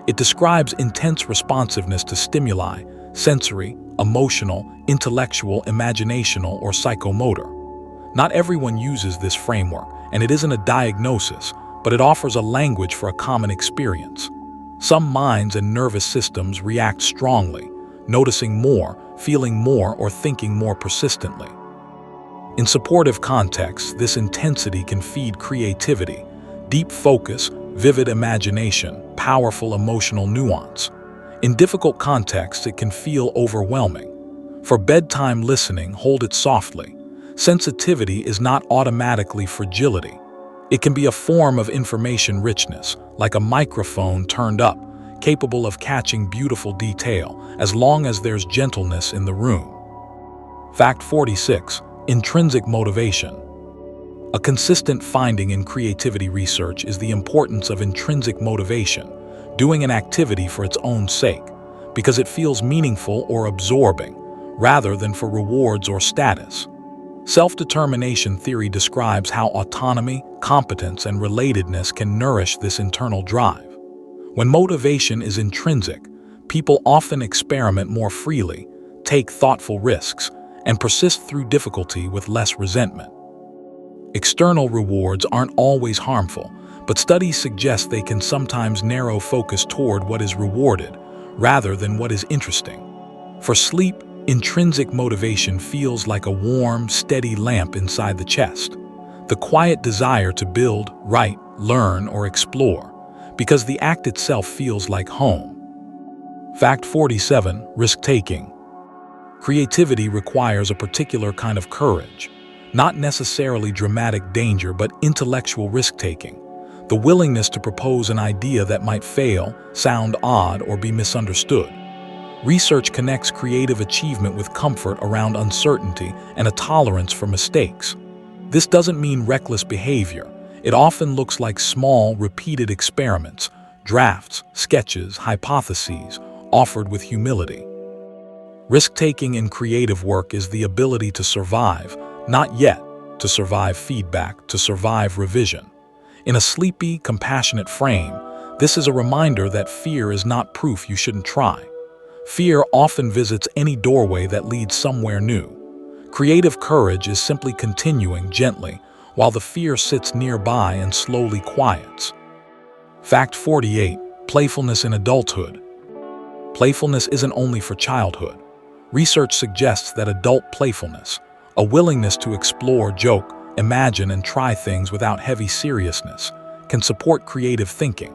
It describes intense responsiveness to stimuli, sensory, emotional, intellectual, imaginational, or psychomotor. Not everyone uses this framework, and it isn't a diagnosis, but it offers a language for a common experience. Some minds and nervous systems react strongly, noticing more, feeling more, or thinking more persistently. In supportive contexts, this intensity can feed creativity, deep focus, vivid imagination, powerful emotional nuance. In difficult contexts, it can feel overwhelming. For bedtime listening, hold it softly. Sensitivity is not automatically fragility. It can be a form of information richness, like a microphone turned up, capable of catching beautiful detail, as long as there's gentleness in the room. Fact 46. Intrinsic motivation. A consistent finding in creativity research is the importance of intrinsic motivation, doing an activity for its own sake, because it feels meaningful or absorbing, rather than for rewards or status. Self-determination theory describes how autonomy, competence, and relatedness can nourish this internal drive. When motivation is intrinsic, people often experiment more freely, take thoughtful risks, and persist through difficulty with less resentment. External rewards aren't always harmful, but studies suggest they can sometimes narrow focus toward what is rewarded, rather than what is interesting. For sleep, intrinsic motivation feels like a warm, steady lamp inside the chest. The quiet desire to build, write, learn, or explore, because the act itself feels like home. Fact 47. Risk-taking. Creativity requires a particular kind of courage, not necessarily dramatic danger, but intellectual risk-taking. The willingness to propose an idea that might fail, sound odd, or be misunderstood. Research connects creative achievement with comfort around uncertainty and a tolerance for mistakes. This doesn't mean reckless behavior. It often looks like small, repeated experiments, drafts, sketches, hypotheses, offered with humility. Risk-taking in creative work is the ability to survive, not yet, to survive feedback, to survive revision. In a sleepy, compassionate frame, this is a reminder that fear is not proof you shouldn't try. Fear often visits any doorway that leads somewhere new. Creative courage is simply continuing gently while the fear sits nearby and slowly quiets. Fact 48. Playfulness in adulthood. Playfulness isn't only for childhood. Research suggests that adult playfulness, a willingness to explore, joke, imagine, and try things without heavy seriousness, can support creative thinking.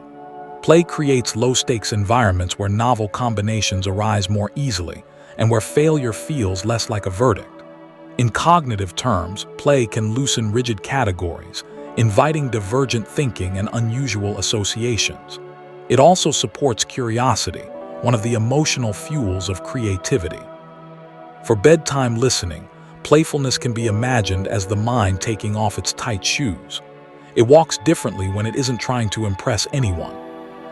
Play creates low-stakes environments where novel combinations arise more easily and where failure feels less like a verdict. In cognitive terms, play can loosen rigid categories, inviting divergent thinking and unusual associations. It also supports curiosity, one of the emotional fuels of creativity. For bedtime listening, playfulness can be imagined as the mind taking off its tight shoes. It walks differently when it isn't trying to impress anyone.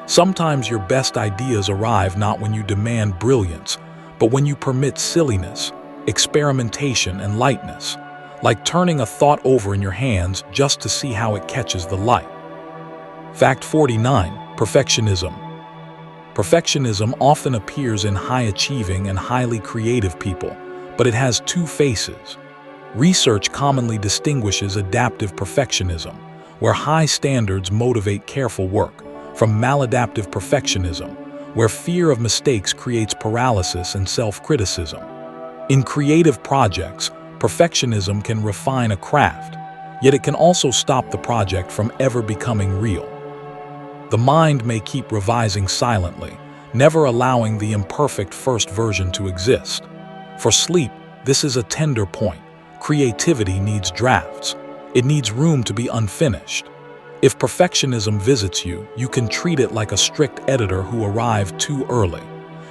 Sometimes your best ideas arrive not when you demand brilliance, but when you permit silliness, experimentation, and lightness, like turning a thought over in your hands just to see how it catches the light. Fact 49. Perfectionism. Perfectionism often appears in high-achieving and highly creative people, but it has two faces. Research commonly distinguishes adaptive perfectionism, where high standards motivate careful work, from maladaptive perfectionism, where fear of mistakes creates paralysis and self-criticism. In creative projects, perfectionism can refine a craft, yet it can also stop the project from ever becoming real. The mind may keep revising silently, never allowing the imperfect first version to exist. For sleep, this is a tender point. Creativity needs drafts. It needs room to be unfinished. If perfectionism visits you, you can treat it like a strict editor who arrived too early.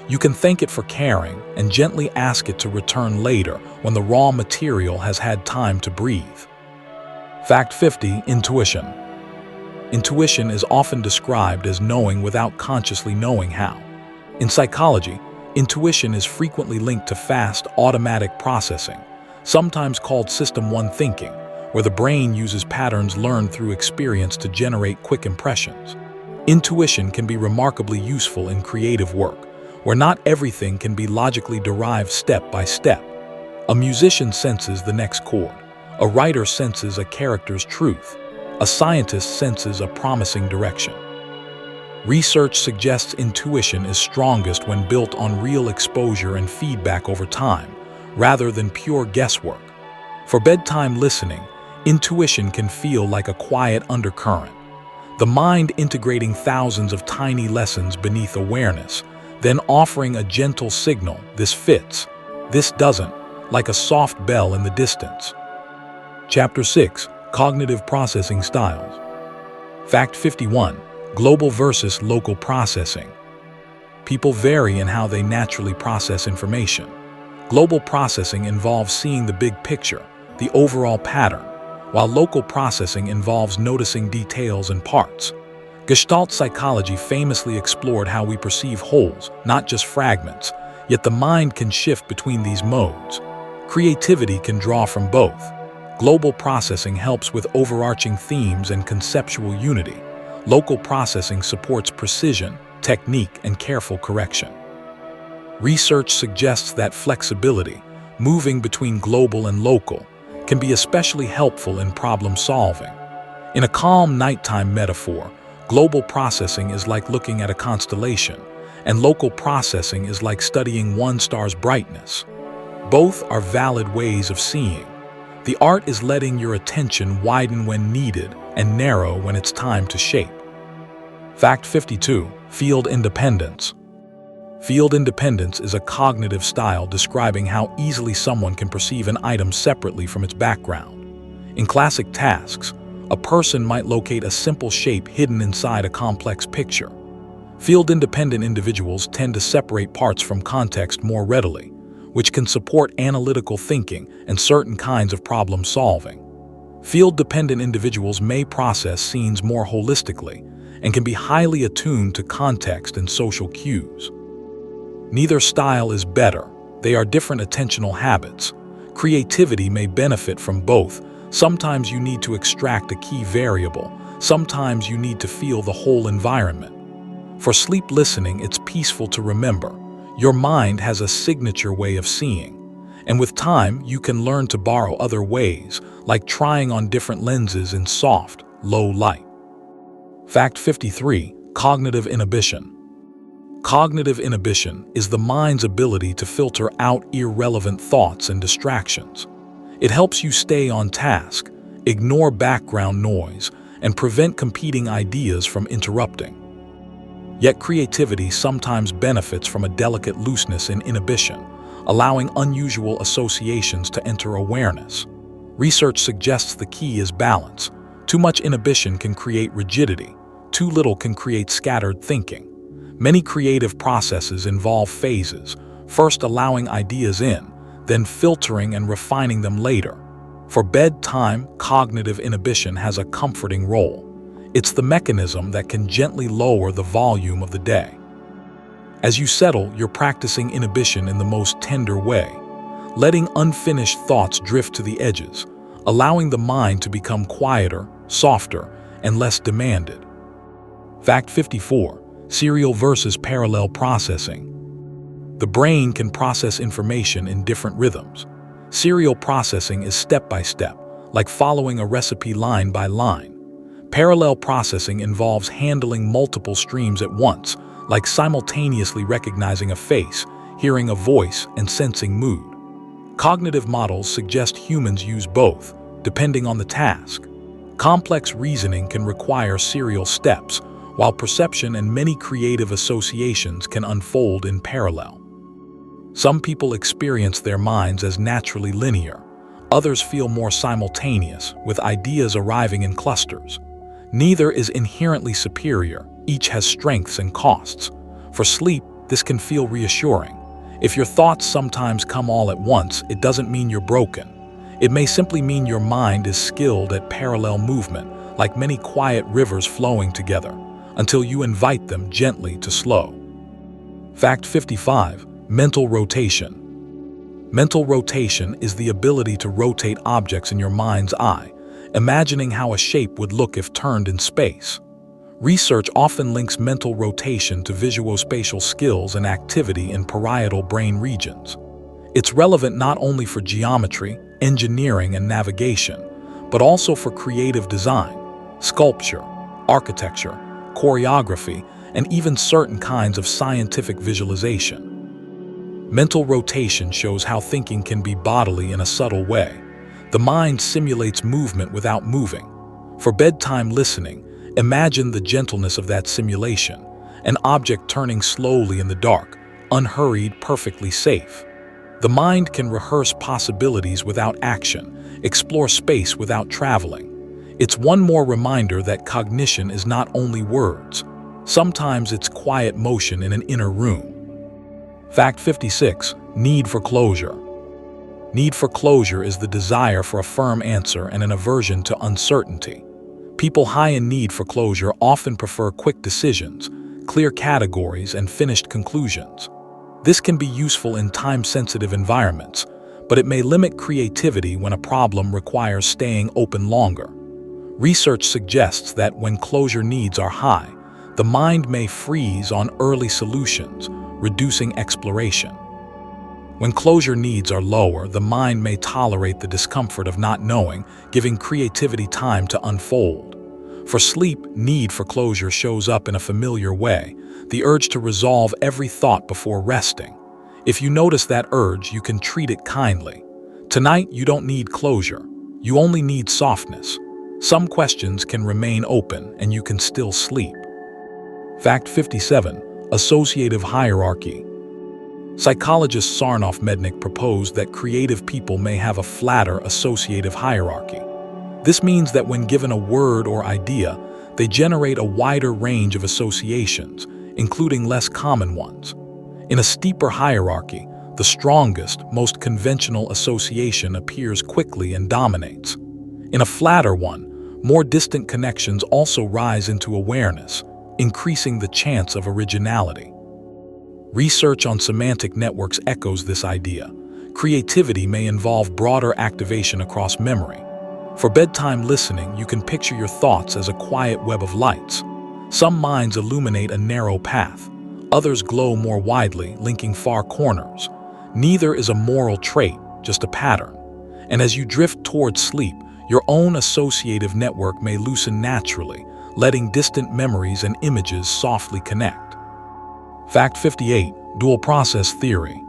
You can thank it for caring and gently ask it to return later when the raw material has had time to breathe. Fact 50. Intuition. Intuition is often described as knowing without consciously knowing how. In psychology, intuition is frequently linked to fast, automatic processing, sometimes called System 1 thinking, where the brain uses patterns learned through experience to generate quick impressions. Intuition can be remarkably useful in creative work, where not everything can be logically derived step by step. A musician senses the next chord. A writer senses a character's truth. A scientist senses a promising direction. Research suggests intuition is strongest when built on real exposure and feedback over time, rather than pure guesswork. For bedtime listening, intuition can feel like a quiet undercurrent, the mind integrating thousands of tiny lessons beneath awareness, then offering a gentle signal, this fits, this doesn't, like a soft bell in the distance. Chapter 6. Cognitive Processing Styles. Fact 51. Global versus local processing. People vary in how they naturally process information. Global processing involves seeing the big picture, the overall pattern, while local processing involves noticing details and parts. Gestalt psychology famously explored how we perceive wholes, not just fragments, yet the mind can shift between these modes. Creativity can draw from both. Global processing helps with overarching themes and conceptual unity. Local processing supports precision, technique, and careful correction. Research suggests that flexibility, moving between global and local, can be especially helpful in problem solving. In a calm nighttime metaphor, global processing is like looking at a constellation, and local processing is like studying one star's brightness. Both are valid ways of seeing. The art is letting your attention widen when needed and narrow when it's time to shape. Fact 52. Field independence. Field independence is a cognitive style describing how easily someone can perceive an item separately from its background. In classic tasks, a person might locate a simple shape hidden inside a complex picture. Field-independent individuals tend to separate parts from context more readily, which can support analytical thinking and certain kinds of problem solving. Field-dependent individuals may process scenes more holistically and can be highly attuned to context and social cues. Neither style is better. They are different attentional habits. Creativity may benefit from both. Sometimes you need to extract a key variable. Sometimes you need to feel the whole environment. For sleep listening, it's peaceful to remember. Your mind has a signature way of seeing. And with time, you can learn to borrow other ways, like trying on different lenses in soft, low light. Fact 53. Cognitive inhibition. Cognitive inhibition is the mind's ability to filter out irrelevant thoughts and distractions. It helps you stay on task, ignore background noise, and prevent competing ideas from interrupting. Yet creativity sometimes benefits from a delicate looseness in inhibition, allowing unusual associations to enter awareness. Research suggests the key is balance. Too much inhibition can create rigidity. Too little can create scattered thinking. Many creative processes involve phases, first allowing ideas in, then filtering and refining them later. For bedtime, cognitive inhibition has a comforting role. It's the mechanism that can gently lower the volume of the day. As you settle, you're practicing inhibition in the most tender way, letting unfinished thoughts drift to the edges, allowing the mind to become quieter, softer, and less demanded. Fact 54. Serial versus parallel processing. The brain can process information in different rhythms. Serial processing is step by step, like following a recipe line by line. Parallel processing involves handling multiple streams at once, like simultaneously recognizing a face, hearing a voice, and sensing mood. Cognitive models suggest humans use both, depending on the task. Complex reasoning can require serial steps, while perception and many creative associations can unfold in parallel. Some people experience their minds as naturally linear. Others feel more simultaneous, with ideas arriving in clusters. Neither is inherently superior. Each has strengths and costs. For sleep, this can feel reassuring. If your thoughts sometimes come all at once, it doesn't mean you're broken. It may simply mean your mind is skilled at parallel movement, like many quiet rivers flowing together, until you invite them gently to slow. Fact 55. Mental rotation. Mental rotation is the ability to rotate objects in your mind's eye, imagining how a shape would look if turned in space. Research often links mental rotation to visuospatial skills and activity in parietal brain regions. It's relevant not only for geometry, engineering, and navigation, but also for creative design, sculpture, architecture, choreography, and even certain kinds of scientific visualization. Mental rotation shows how thinking can be bodily in a subtle way. The mind simulates movement without moving. For bedtime listening, imagine the gentleness of that simulation, an object turning slowly in the dark, unhurried, perfectly safe. The mind can rehearse possibilities without action, explore space without traveling. It's one more reminder that cognition is not only words. Sometimes it's quiet motion in an inner room. Fact 56. Need for closure. Need for closure is the desire for a firm answer and an aversion to uncertainty. People high in need for closure often prefer quick decisions, clear categories, and finished conclusions. This can be useful in time-sensitive environments, but it may limit creativity when a problem requires staying open longer. Research suggests that when closure needs are high, the mind may freeze on early solutions, reducing exploration. When closure needs are lower, the mind may tolerate the discomfort of not knowing, giving creativity time to unfold. For sleep, need for closure shows up in a familiar way, the urge to resolve every thought before resting. If you notice that urge, you can treat it kindly. Tonight, you don't need closure. You only need softness. Some questions can remain open and you can still sleep. Fact 57. Associative hierarchy. Psychologist Sarnoff Mednick proposed that creative people may have a flatter associative hierarchy. This means that when given a word or idea, they generate a wider range of associations, including less common ones. In a steeper hierarchy, the strongest, most conventional association appears quickly and dominates. In a flatter one, more distant connections also rise into awareness, increasing the chance of originality. Research on semantic networks echoes this idea. Creativity may involve broader activation across memory. For bedtime listening, you can picture your thoughts as a quiet web of lights. Some minds illuminate a narrow path. Others glow more widely, linking far corners. Neither is a moral trait, just a pattern. And as you drift towards sleep, your own associative network may loosen naturally, letting distant memories and images softly connect. Fact 58. Dual process theory.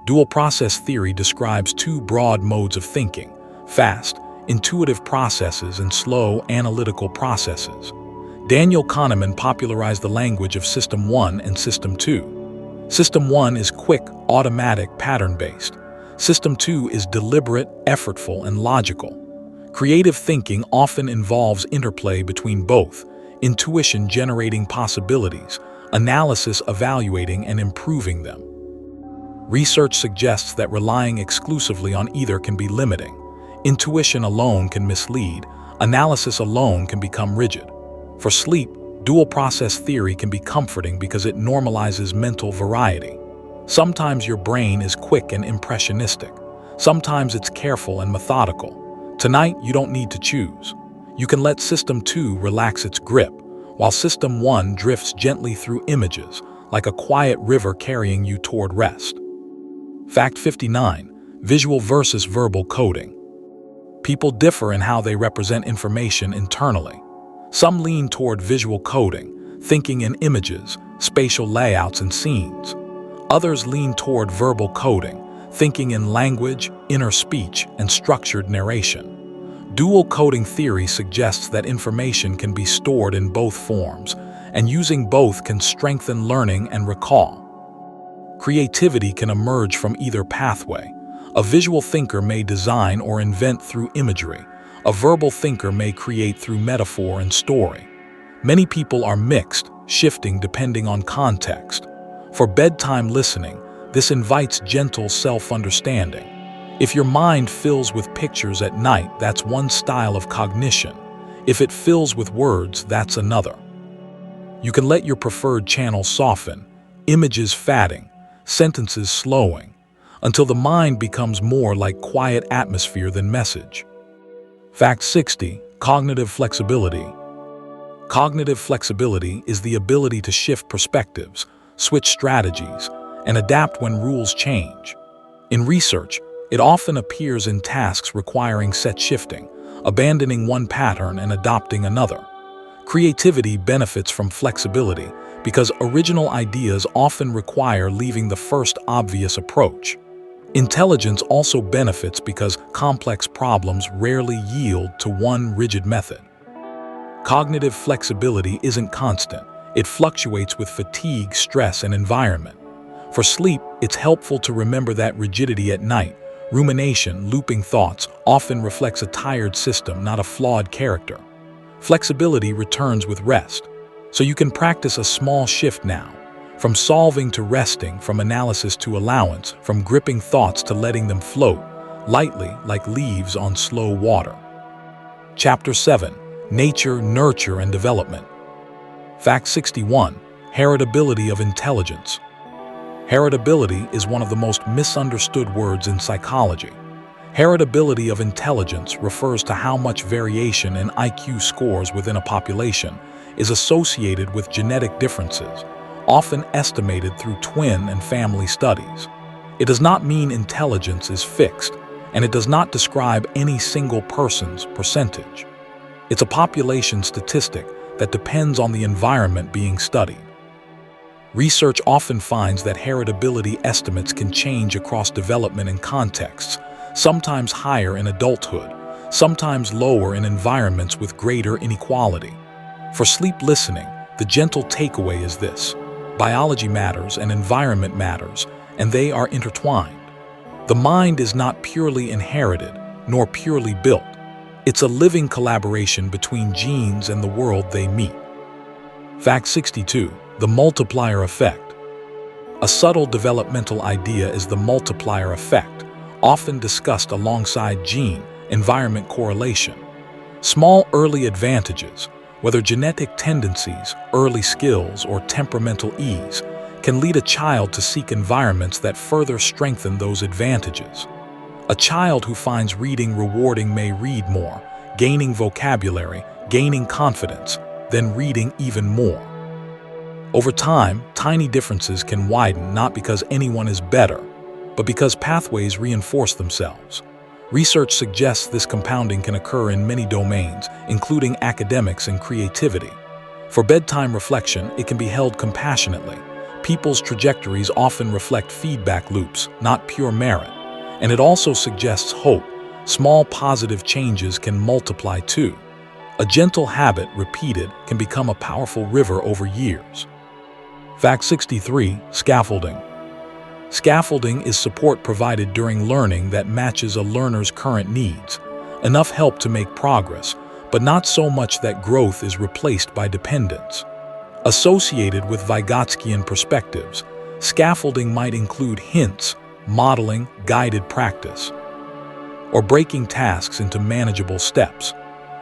Dual process theory describes two broad modes of thinking: fast, intuitive processes and slow, analytical processes. Daniel Kahneman popularized the language of System 1 and System 2. System 1 is quick, automatic, pattern-based. System 2 is deliberate, effortful, and logical. Creative thinking often involves interplay between both, intuition generating possibilities, analysis evaluating and improving them. Research suggests that relying exclusively on either can be limiting. Intuition alone can mislead, analysis alone can become rigid. For sleep, dual process theory can be comforting because it normalizes mental variety. Sometimes your brain is quick and impressionistic. Sometimes it's careful and methodical. Tonight, you don't need to choose. You can let System 2 relax its grip, while System 1 drifts gently through images, like a quiet river carrying you toward rest. Fact 59. Visual versus verbal coding. People differ in how they represent information internally. Some lean toward visual coding, thinking in images, spatial layouts, and scenes. Others lean toward verbal coding, thinking in language, inner speech, and structured narration. Dual coding theory suggests that information can be stored in both forms, and using both can strengthen learning and recall. Creativity can emerge from either pathway. A visual thinker may design or invent through imagery. A verbal thinker may create through metaphor and story. Many people are mixed, shifting depending on context. For bedtime listening, this invites gentle self-understanding. If your mind fills with pictures at night, that's one style of cognition. If it fills with words, that's another. You can let your preferred channel soften, images fatting, sentences slowing, until the mind becomes more like quiet atmosphere than message. Fact 60. Cognitive flexibility. Cognitive flexibility is the ability to shift perspectives, switch strategies, and adapt when rules change. In research, it often appears in tasks requiring set shifting, abandoning one pattern and adopting another. Creativity benefits from flexibility because original ideas often require leaving the first obvious approach. Intelligence also benefits because complex problems rarely yield to one rigid method. Cognitive flexibility isn't constant. It fluctuates with fatigue, stress, and environment. For sleep, it's helpful to remember that rigidity at night, rumination, looping thoughts, often reflects a tired system, not a flawed character. Flexibility returns with rest, so you can practice a small shift now, from solving to resting, from analysis to allowance, from gripping thoughts to letting them float, lightly like leaves on slow water. Chapter 7. Nature, Nurture, and Development. Fact 61. Heritability of intelligence. Heritability is one of the most misunderstood words in psychology. Heritability of intelligence refers to how much variation in IQ scores within a population is associated with genetic differences, often estimated through twin and family studies. It does not mean intelligence is fixed, and it does not describe any single person's percentage. It's a population statistic that depends on the environment being studied. Research often finds that heritability estimates can change across development and contexts, sometimes higher in adulthood, sometimes lower in environments with greater inequality. For sleep listening, the gentle takeaway is this: biology matters and environment matters, and they are intertwined. The mind is not purely inherited, nor purely built. It's a living collaboration between genes and the world they meet. Fact 62. The multiplier effect. A subtle developmental idea is the multiplier effect, often discussed alongside gene-environment correlation. Small early advantages, whether genetic tendencies, early skills, or temperamental ease, can lead a child to seek environments that further strengthen those advantages. A child who finds reading rewarding may read more, gaining vocabulary, gaining confidence, then reading even more. Over time, tiny differences can widen not because anyone is better, but because pathways reinforce themselves. Research suggests this compounding can occur in many domains, including academics and creativity. For bedtime reflection, it can be held compassionately. People's trajectories often reflect feedback loops, not pure merit. And it also suggests hope. Small positive changes can multiply too. A gentle habit repeated can become a powerful river over years. Fact 63. Scaffolding. Scaffolding is support provided during learning that matches a learner's current needs. Enough help to make progress, but not so much that growth is replaced by dependence. Associated with Vygotskian perspectives, scaffolding might include hints, modeling, guided practice, or breaking tasks into manageable steps.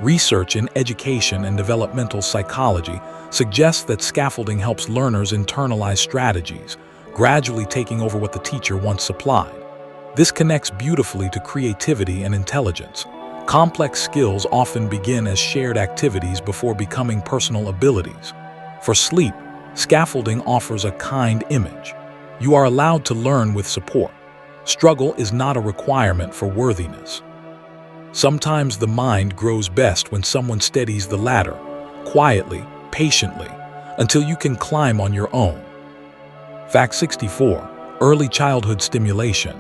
Research in education and developmental psychology suggests that scaffolding helps learners internalize strategies, gradually taking over what the teacher once supplied. This connects beautifully to creativity and intelligence. Complex skills often begin as shared activities before becoming personal abilities. For sleep, scaffolding offers a kind image. You are allowed to learn with support. Struggle is not a requirement for worthiness. Sometimes the mind grows best when someone steadies the ladder, quietly, patiently, until you can climb on your own. Fact 64. Early childhood stimulation.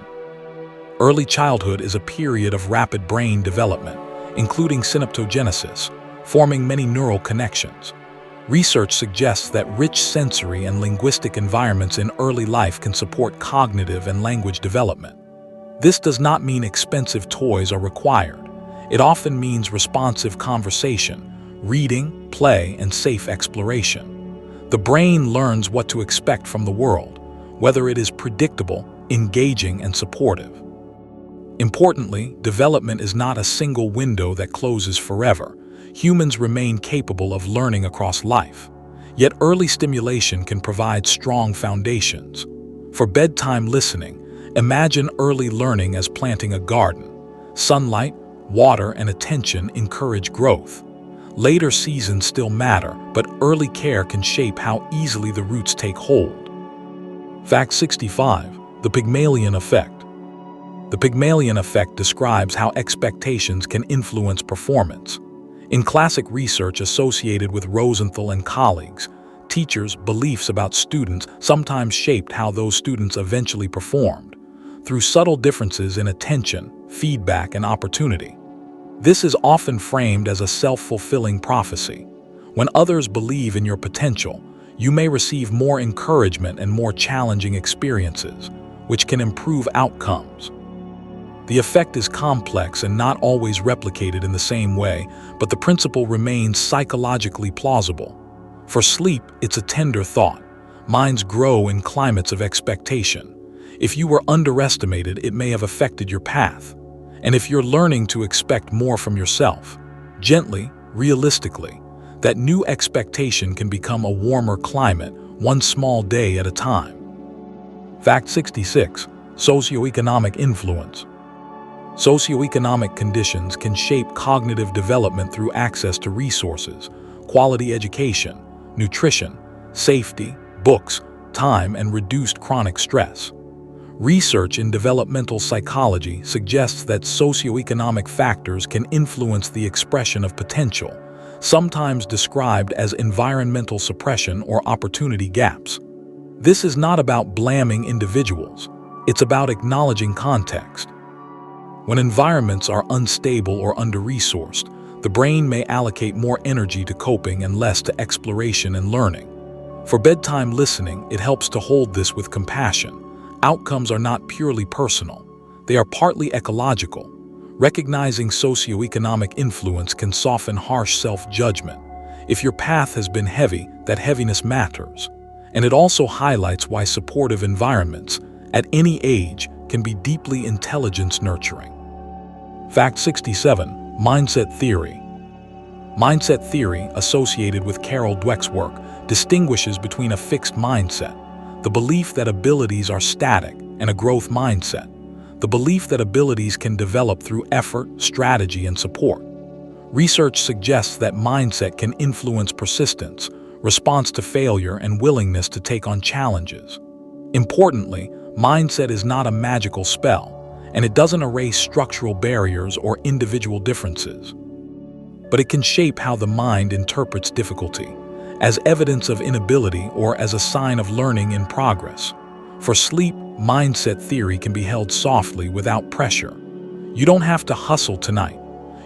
Early childhood is a period of rapid brain development, including synaptogenesis, forming many neural connections. Research suggests that rich sensory and linguistic environments in early life can support cognitive and language development. This does not mean expensive toys are required. It often means responsive conversation, reading, play, and safe exploration. The brain learns what to expect from the world, whether it is predictable, engaging, and supportive. Importantly, development is not a single window that closes forever. Humans remain capable of learning across life. Yet early stimulation can provide strong foundations. For bedtime listening, imagine early learning as planting a garden. Sunlight, water, and attention encourage growth. Later seasons still matter, but early care can shape how easily the roots take hold. Fact 65. The Pygmalion Effect. The Pygmalion Effect describes how expectations can influence performance. In classic research associated with Rosenthal and colleagues, teachers' beliefs about students sometimes shaped how those students eventually performed, through subtle differences in attention, feedback, and opportunity. This is often framed as a self-fulfilling prophecy. When others believe in your potential, you may receive more encouragement and more challenging experiences, which can improve outcomes. The effect is complex and not always replicated in the same way, but the principle remains psychologically plausible. For sleep, it's a tender thought. Minds grow in climates of expectation. If you were underestimated, it may have affected your path. And if you're learning to expect more from yourself, gently, realistically, that new expectation can become a warmer climate, one small day at a time. Fact 66. Socioeconomic influence. Socioeconomic conditions can shape cognitive development through access to resources, quality education, nutrition, safety, books, time, and reduced chronic stress. Research in developmental psychology suggests that socioeconomic factors can influence the expression of potential, sometimes described as environmental suppression or opportunity gaps. This is not about blaming individuals, it's about acknowledging context. When environments are unstable or under-resourced, the brain may allocate more energy to coping and less to exploration and learning. For bedtime listening, it helps to hold this with compassion. Outcomes are not purely personal. They are partly ecological. Recognizing socioeconomic influence can soften harsh self-judgment. If your path has been heavy, that heaviness matters. And it also highlights why supportive environments, at any age, can be deeply intelligence-nurturing. Fact 67. Mindset theory. Mindset theory, associated with Carol Dweck's work, distinguishes between a fixed mindset, the belief that abilities are static, and a growth mindset, the belief that abilities can develop through effort, strategy, and support. Research suggests that mindset can influence persistence, response to failure, and willingness to take on challenges. Importantly, mindset is not a magical spell, and it doesn't erase structural barriers or individual differences. But it can shape how the mind interprets difficulty, as evidence of inability or as a sign of learning in progress. For sleep, mindset theory can be held softly without pressure. You don't have to hustle tonight.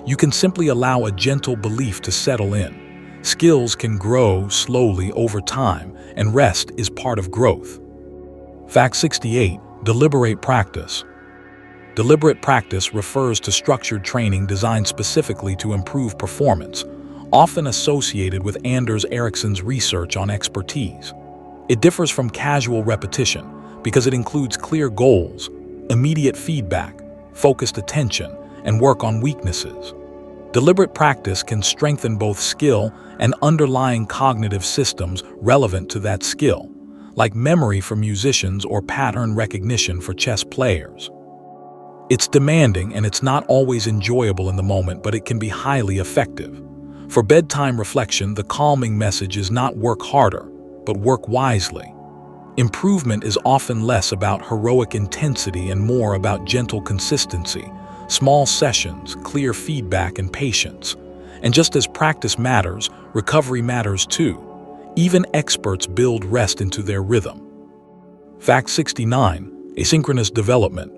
You can simply allow a gentle belief to settle in. Skills can grow slowly over time, and rest is part of growth. Fact 68. Deliberate practice. Deliberate practice refers to structured training designed specifically to improve performance, often associated with Anders Ericsson's research on expertise. It differs from casual repetition because it includes clear goals, immediate feedback, focused attention, and work on weaknesses. Deliberate practice can strengthen both skill and underlying cognitive systems relevant to that skill, like memory for musicians or pattern recognition for chess players. It's demanding and it's not always enjoyable in the moment, but it can be highly effective. For bedtime reflection, the calming message is not work harder, but work wisely. Improvement is often less about heroic intensity and more about gentle consistency, small sessions, clear feedback, and patience. And just as practice matters, recovery matters too. Even experts build rest into their rhythm. Fact 69. Asynchronous development.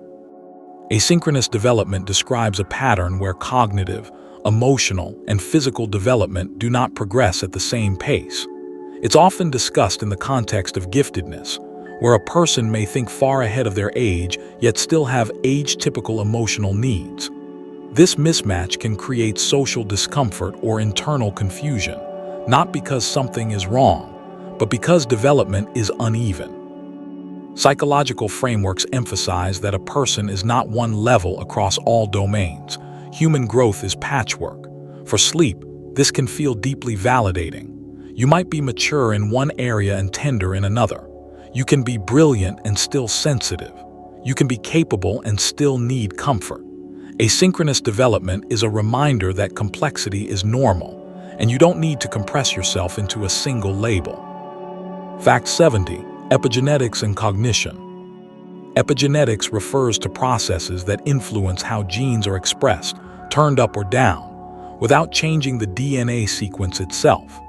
Asynchronous development describes a pattern where cognitive, emotional, and physical development do not progress at the same pace. It's often discussed in the context of giftedness, where a person may think far ahead of their age yet still have age-typical emotional needs. This mismatch can create social discomfort or internal confusion, not because something is wrong, but because development is uneven. Psychological frameworks emphasize that a person is not one level across all domains. Human growth is patchwork. For sleep, this can feel deeply validating. You might be mature in one area and tender in another. You can be brilliant and still sensitive. You can be capable and still need comfort. Asynchronous development is a reminder that complexity is normal, and you don't need to compress yourself into a single label. Fact 70. Epigenetics and cognition. Epigenetics refers to processes that influence how genes are expressed, turned up or down, without changing the DNA sequence itself.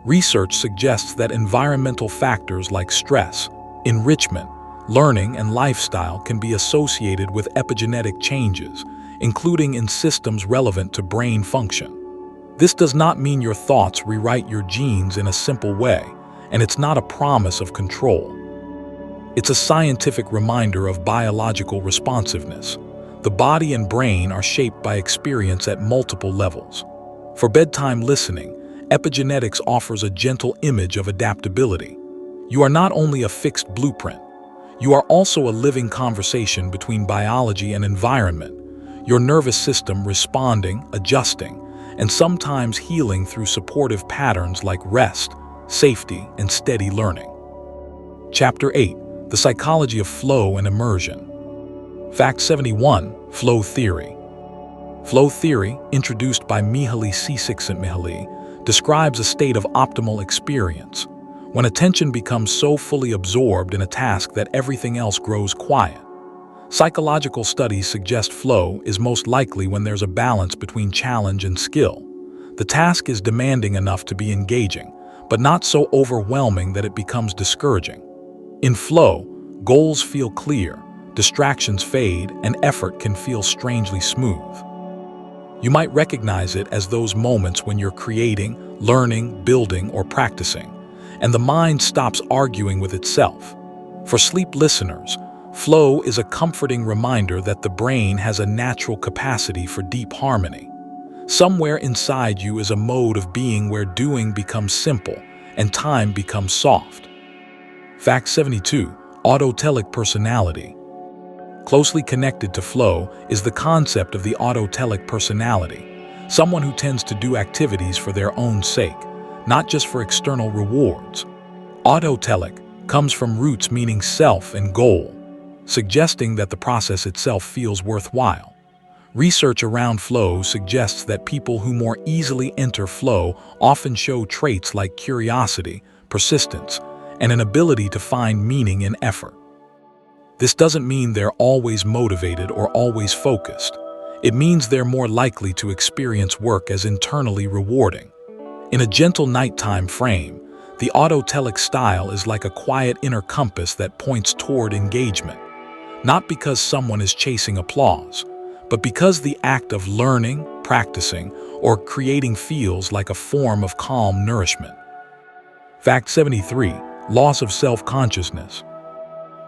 Research suggests that environmental factors like stress, enrichment, learning, and lifestyle can be associated with epigenetic changes, including in systems relevant to brain function. This does not mean your thoughts rewrite your genes in a simple way, and it's not a promise of control. It's a scientific reminder of biological responsiveness. The body and brain are shaped by experience at multiple levels. For bedtime listening, epigenetics offers a gentle image of adaptability. You are not only a fixed blueprint, you are also a living conversation between biology and environment, your nervous system responding, adjusting, and sometimes healing through supportive patterns like rest, safety, and steady learning. Chapter 8. The Psychology of Flow and Immersion. Fact 71. Flow Theory. Flow theory, introduced by Mihaly Csikszentmihalyi, describes a state of optimal experience, when attention becomes so fully absorbed in a task that everything else grows quiet. Psychological studies suggest flow is most likely when there's a balance between challenge and skill. The task is demanding enough to be engaging, but not so overwhelming that it becomes discouraging. In flow, goals feel clear, distractions fade, and effort can feel strangely smooth. You might recognize it as those moments when you're creating, learning, building, or practicing, and the mind stops arguing with itself. For sleep listeners, flow is a comforting reminder that the brain has a natural capacity for deep harmony. Somewhere inside you is a mode of being where doing becomes simple and time becomes soft. Fact 72. Autotelic personality. Closely connected to flow is the concept of the autotelic personality, someone who tends to do activities for their own sake, not just for external rewards. Autotelic comes from roots meaning self and goal, suggesting that the process itself feels worthwhile. Research around flow suggests that people who more easily enter flow often show traits like curiosity, persistence, and an ability to find meaning in effort. This doesn't mean they're always motivated or always focused. It means they're more likely to experience work as internally rewarding. In a gentle nighttime frame, the autotelic style is like a quiet inner compass that points toward engagement, not because someone is chasing applause, but because the act of learning, practicing, or creating feels like a form of calm nourishment. Fact 73. Loss of self-consciousness.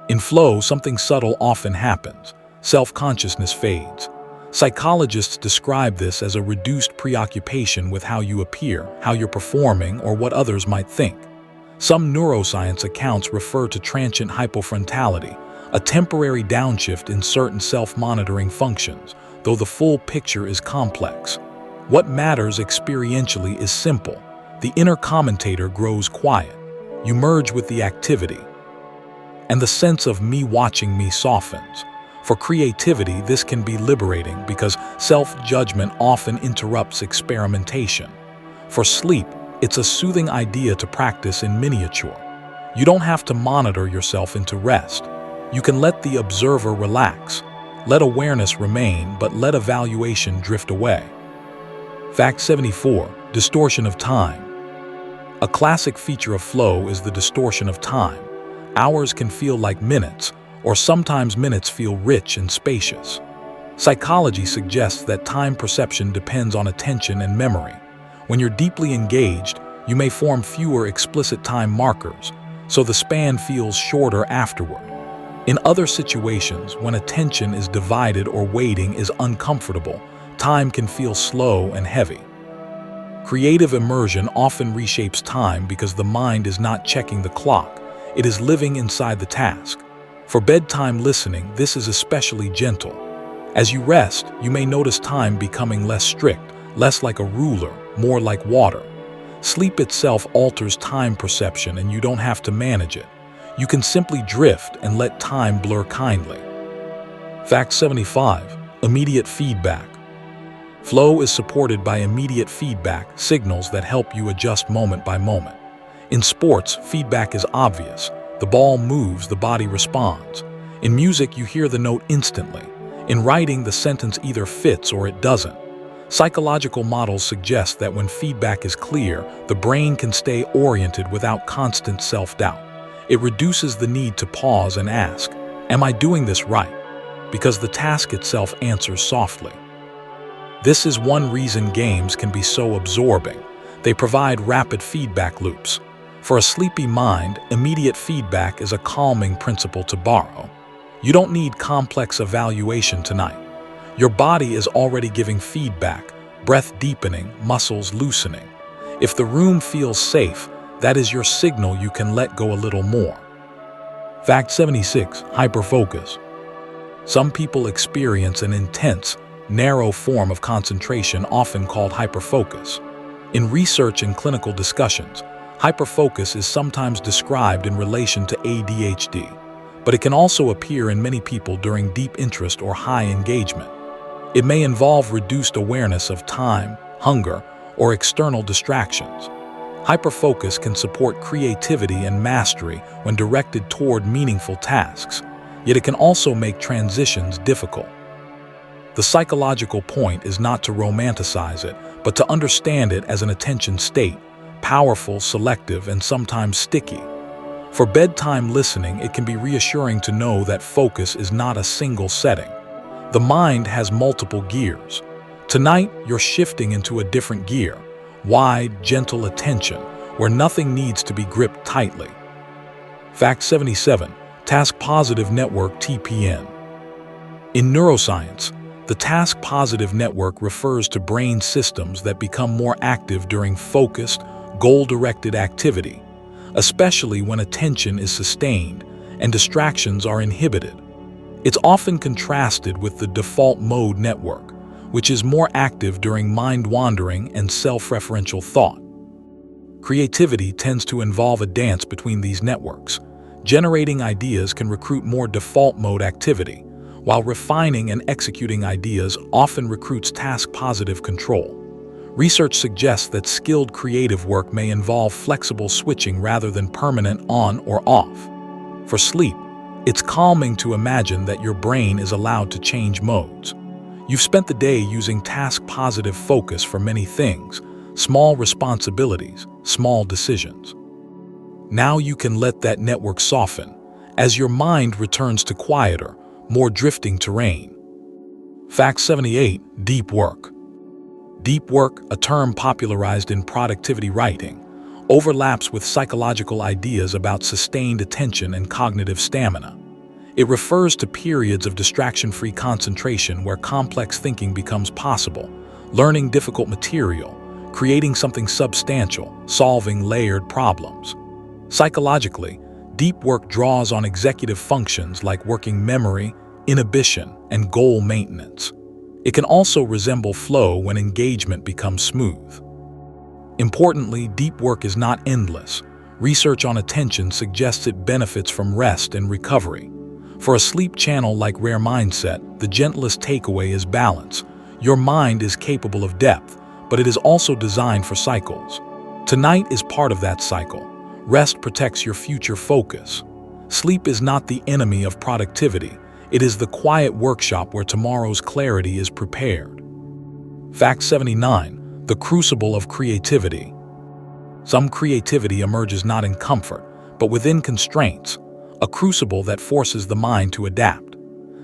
In flow, something subtle often happens. Self-consciousness fades. Psychologists describe this as a reduced preoccupation with how you appear, how you're performing, or what others might think. Some neuroscience accounts refer to transient hypofrontality, a temporary downshift in certain self-monitoring functions, though the full picture is complex. What matters experientially is simple. The inner commentator grows quiet. You merge with the activity, and the sense of me watching me softens. For creativity, this can be liberating because self-judgment often interrupts experimentation. For sleep, it's a soothing idea to practice in miniature. You don't have to monitor yourself into rest. You can let the observer relax. Let awareness remain, but let evaluation drift away. Fact 74. Distortion of time. A classic feature of flow is the distortion of time. Hours can feel like minutes, or sometimes minutes feel rich and spacious. Psychology suggests that time perception depends on attention and memory. When you're deeply engaged, you may form fewer explicit time markers, so the span feels shorter afterward. In other situations, when attention is divided or waiting is uncomfortable, time can feel slow and heavy. Creative immersion often reshapes time because the mind is not checking the clock. It is living inside the task. For bedtime listening, this is especially gentle. As you rest, you may notice time becoming less strict, less like a ruler, more like water. Sleep itself alters time perception, and you don't have to manage it. You can simply drift and let time blur kindly. Fact 75. Immediate feedback. Flow is supported by immediate feedback, signals that help you adjust moment by moment. In sports, feedback is obvious. The ball moves, the body responds. In music, you hear the note instantly. In writing, the sentence either fits or it doesn't. Psychological models suggest that when feedback is clear, the brain can stay oriented without constant self-doubt. It reduces the need to pause and ask, "Am I doing this right?" because the task itself answers softly. This is one reason games can be so absorbing. They provide rapid feedback loops. For a sleepy mind, immediate feedback is a calming principle to borrow. You don't need complex evaluation tonight. Your body is already giving feedback, breath deepening, muscles loosening. If the room feels safe, that is your signal you can let go a little more. Fact 76. Hyperfocus. Some people experience an intense, narrow form of concentration often called hyperfocus. In research and clinical discussions, hyperfocus is sometimes described in relation to ADHD, but it can also appear in many people during deep interest or high engagement. It may involve reduced awareness of time, hunger, or external distractions. Hyperfocus can support creativity and mastery when directed toward meaningful tasks, yet it can also make transitions difficult. The psychological point is not to romanticize it, but to understand it as an attention state, powerful, selective, and sometimes sticky. For bedtime listening, it can be reassuring to know that focus is not a single setting. The mind has multiple gears. Tonight, you're shifting into a different gear, wide, gentle attention, where nothing needs to be gripped tightly. Fact 77. Task-Positive Network (TPN). In neuroscience, the task-positive network refers to brain systems that become more active during focused, goal-directed activity, especially when attention is sustained and distractions are inhibited. It's often contrasted with the default mode network, which is more active during mind-wandering and self-referential thought. Creativity tends to involve a dance between these networks. Generating ideas can recruit more default mode activity, while refining and executing ideas often recruits task-positive control. Research suggests that skilled creative work may involve flexible switching rather than permanent on or off. For sleep, it's calming to imagine that your brain is allowed to change modes. You've spent the day using task-positive focus for many things, small responsibilities, small decisions. Now you can let that network soften as your mind returns to quieter, more drifting terrain. Fact 78. Deep work. Deep work, a term popularized in productivity writing, overlaps with psychological ideas about sustained attention and cognitive stamina. It refers to periods of distraction-free concentration where complex thinking becomes possible, learning difficult material, creating something substantial, solving layered problems. Psychologically, deep work draws on executive functions like working memory, inhibition, and goal maintenance. It can also resemble flow when engagement becomes smooth. Importantly, deep work is not endless. Research on attention suggests it benefits from rest and recovery. For a sleep channel like RareMindset, the gentlest takeaway is balance. Your mind is capable of depth, but it is also designed for cycles. Tonight is part of that cycle. Rest protects your future focus. Sleep is not the enemy of productivity. It is the quiet workshop where tomorrow's clarity is prepared. Fact 79. The crucible of creativity. Some creativity emerges not in comfort, but within constraints, a crucible that forces the mind to adapt.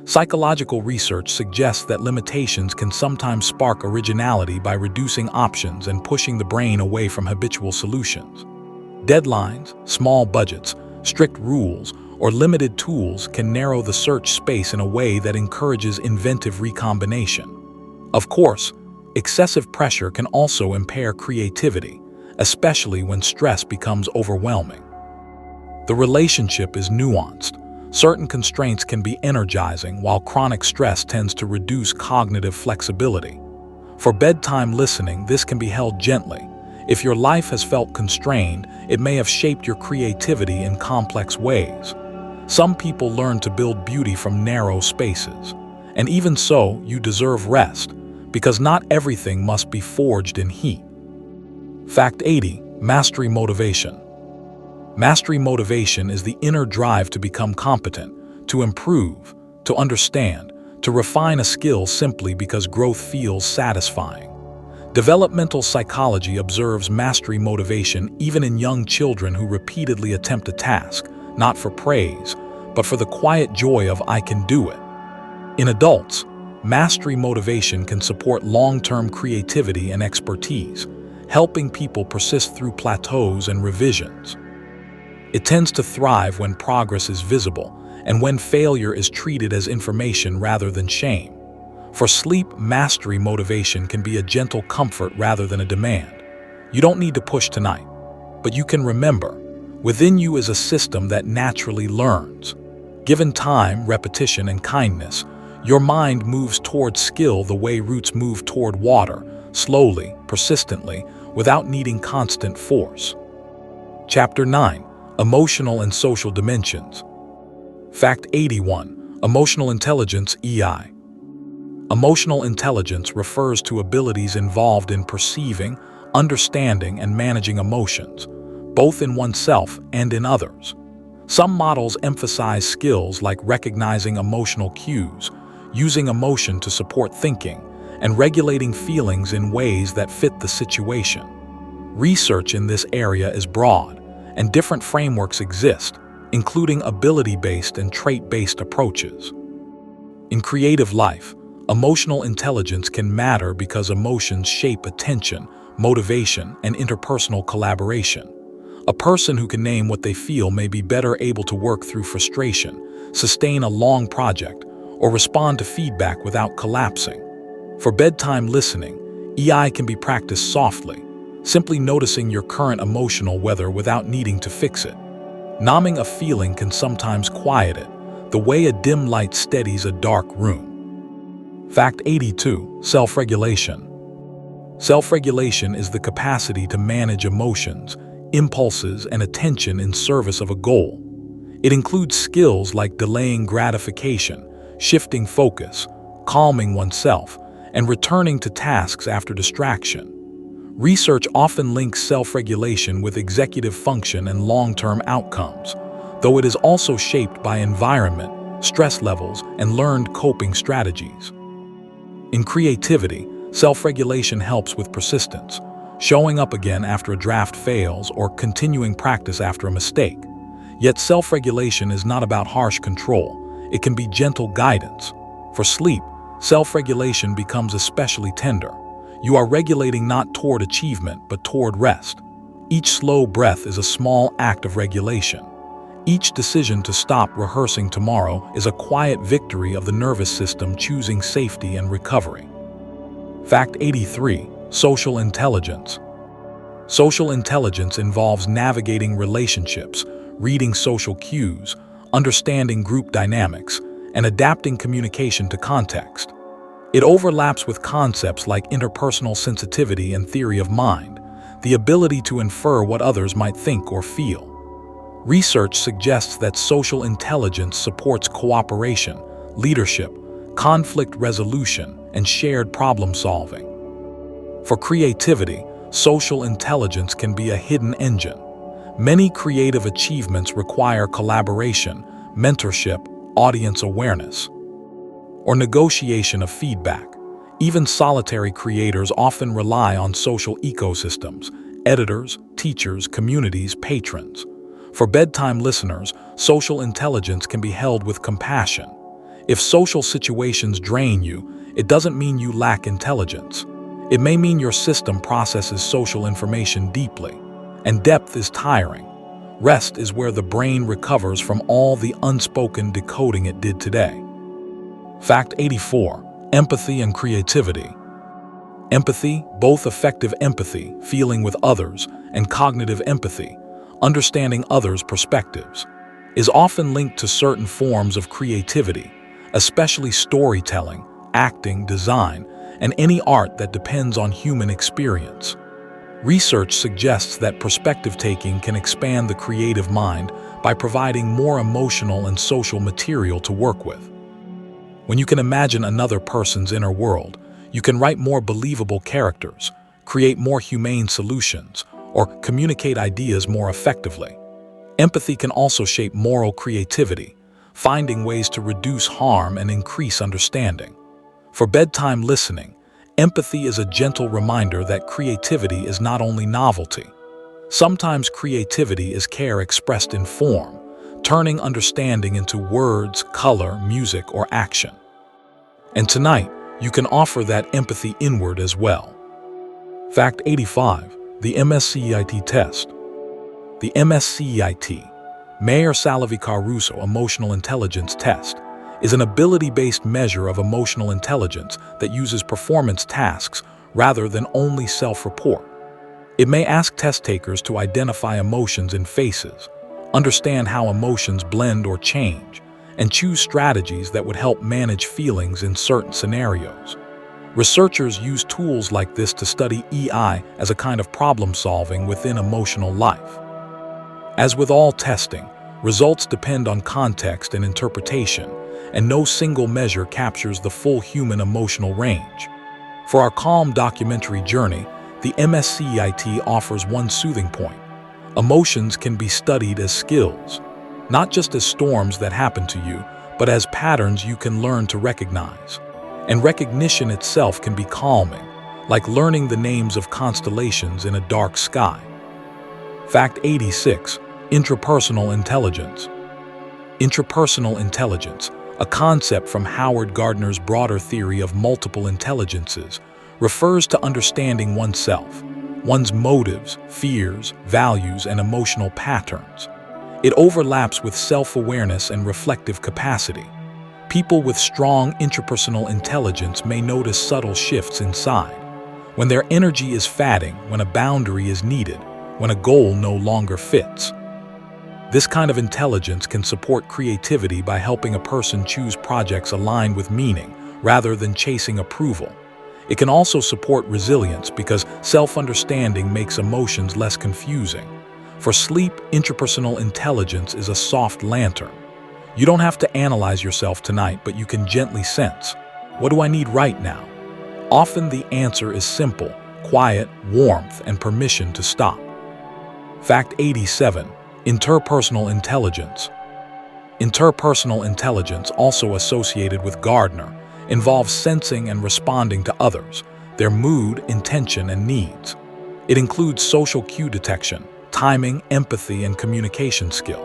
Psychological research suggests that limitations can sometimes spark originality by reducing options and pushing the brain away from habitual solutions. Deadlines, small budgets, strict rules, or limited tools can narrow the search space in a way that encourages inventive recombination. Of course, excessive pressure can also impair creativity, especially when stress becomes overwhelming. The relationship is nuanced. Certain constraints can be energizing, while chronic stress tends to reduce cognitive flexibility. For bedtime listening, this can be held gently. If your life has felt constrained, it may have shaped your creativity in complex ways. Some people learn to build beauty from narrow spaces. And even so, you deserve rest, because not everything must be forged in heat. Fact 80. Mastery motivation. Mastery motivation is the inner drive to become competent, to improve, to understand, to refine a skill simply because growth feels satisfying. Developmental psychology observes mastery motivation even in young children who repeatedly attempt a task, not for praise, but for the quiet joy of "I can do it." In adults, mastery motivation can support long-term creativity and expertise, helping people persist through plateaus and revisions. It tends to thrive when progress is visible and when failure is treated as information rather than shame. For sleep, mastery motivation can be a gentle comfort rather than a demand. You don't need to push tonight, but you can remember, within you is a system that naturally learns. Given time, repetition, and kindness, your mind moves toward skill the way roots move toward water, slowly, persistently, without needing constant force. Chapter 9. Emotional and Social Dimensions. Fact 81. Emotional Intelligence (EI). Emotional intelligence refers to abilities involved in perceiving, understanding and managing emotions, both in oneself and in others. Some models emphasize skills like recognizing emotional cues, using emotion to support thinking, and regulating feelings in ways that fit the situation. Research in this area is broad, and different frameworks exist, including ability-based and trait-based approaches. In creative life, emotional intelligence can matter because emotions shape attention, motivation, and interpersonal collaboration. A person who can name what they feel may be better able to work through frustration, sustain a long project, or respond to feedback without collapsing. For bedtime listening, EI can be practiced softly, simply noticing your current emotional weather without needing to fix it. Numbing a feeling can sometimes quiet it, the way a dim light steadies a dark room. Fact 82. Self-regulation. Self-regulation is the capacity to manage emotions, impulses, and attention in service of a goal. It includes skills like delaying gratification, shifting focus, calming oneself, and returning to tasks after distraction. Research often links self-regulation with executive function and long-term outcomes, though it is also shaped by environment, stress levels, and learned coping strategies. In creativity, self-regulation helps with persistence, showing up again after a draft fails or continuing practice after a mistake. Yet self-regulation is not about harsh control, it can be gentle guidance. For sleep, self-regulation becomes especially tender. You are regulating not toward achievement, but toward rest. Each slow breath is a small act of regulation. Each decision to stop rehearsing tomorrow is a quiet victory of the nervous system choosing safety and recovery. Fact 83. Social intelligence. Social intelligence involves navigating relationships, reading social cues, understanding group dynamics, and adapting communication to context. It overlaps with concepts like interpersonal sensitivity and theory of mind, the ability to infer what others might think or feel. Research suggests that social intelligence supports cooperation, leadership, conflict resolution, and shared problem solving. For creativity, social intelligence can be a hidden engine. Many creative achievements require collaboration, mentorship, audience awareness, or negotiation of feedback. Even solitary creators often rely on social ecosystems, editors, teachers, communities, patrons. For bedtime listeners, social intelligence can be held with compassion. If social situations drain you, it doesn't mean you lack intelligence. It may mean your system processes social information deeply, and depth is tiring. Rest is where the brain recovers from all the unspoken decoding it did today. Fact 84. Empathy and creativity. Empathy, both effective empathy, feeling with others, and cognitive empathy, understanding others' perspectives, is often linked to certain forms of creativity, especially storytelling, acting, design, and any art that depends on human experience. Research suggests that perspective-taking can expand the creative mind by providing more emotional and social material to work with. When you can imagine another person's inner world, you can write more believable characters, create more humane solutions, or communicate ideas more effectively. Empathy can also shape moral creativity, finding ways to reduce harm and increase understanding. For bedtime listening, empathy is a gentle reminder that creativity is not only novelty. Sometimes creativity is care expressed in form, turning understanding into words, color, music, or action. And tonight, you can offer that empathy inward as well. Fact 85. The MSCEIT test. The MSCEIT, Mayer-Salovey-Caruso Emotional Intelligence Test, is an ability-based measure of emotional intelligence that uses performance tasks rather than only self-report. It may ask test takers to identify emotions in faces, understand how emotions blend or change, and choose strategies that would help manage feelings in certain scenarios. Researchers use tools like this to study EI as a kind of problem-solving within emotional life. As with all testing, results depend on context and interpretation, and no single measure captures the full human emotional range. For our calm documentary journey, the MSCIT offers one soothing point. Emotions can be studied as skills, not just as storms that happen to you, but as patterns you can learn to recognize. And recognition itself can be calming, like learning the names of constellations in a dark sky. Fact 86. Intrapersonal intelligence. Intrapersonal intelligence, a concept from Howard Gardner's broader theory of multiple intelligences, refers to understanding oneself, one's motives, fears, values, and emotional patterns. It overlaps with self-awareness and reflective capacity. People with strong intrapersonal intelligence may notice subtle shifts inside, when their energy is fading, when a boundary is needed, when a goal no longer fits. This kind of intelligence can support creativity by helping a person choose projects aligned with meaning rather than chasing approval. It can also support resilience because self-understanding makes emotions less confusing. For sleep, intrapersonal intelligence is a soft lantern. You don't have to analyze yourself tonight, but you can gently sense, what do I need right now? Often the answer is simple: quiet, warmth, and permission to stop. Fact 87. Interpersonal intelligence. Interpersonal intelligence, also associated with Gardner, involves sensing and responding to others, their mood, intention, and needs. It includes social cue detection, timing, empathy, and communication skill.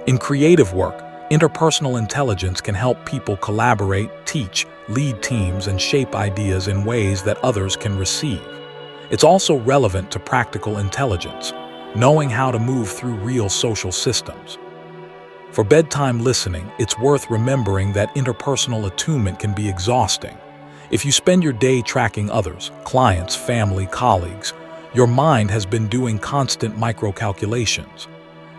In creative work, interpersonal intelligence can help people collaborate, teach, lead teams, and shape ideas in ways that others can receive. It's also relevant to practical intelligence, knowing how to move through real social systems. For bedtime listening, it's worth remembering that interpersonal attunement can be exhausting. If you spend your day tracking others, clients, family, colleagues, your mind has been doing constant micro-calculations.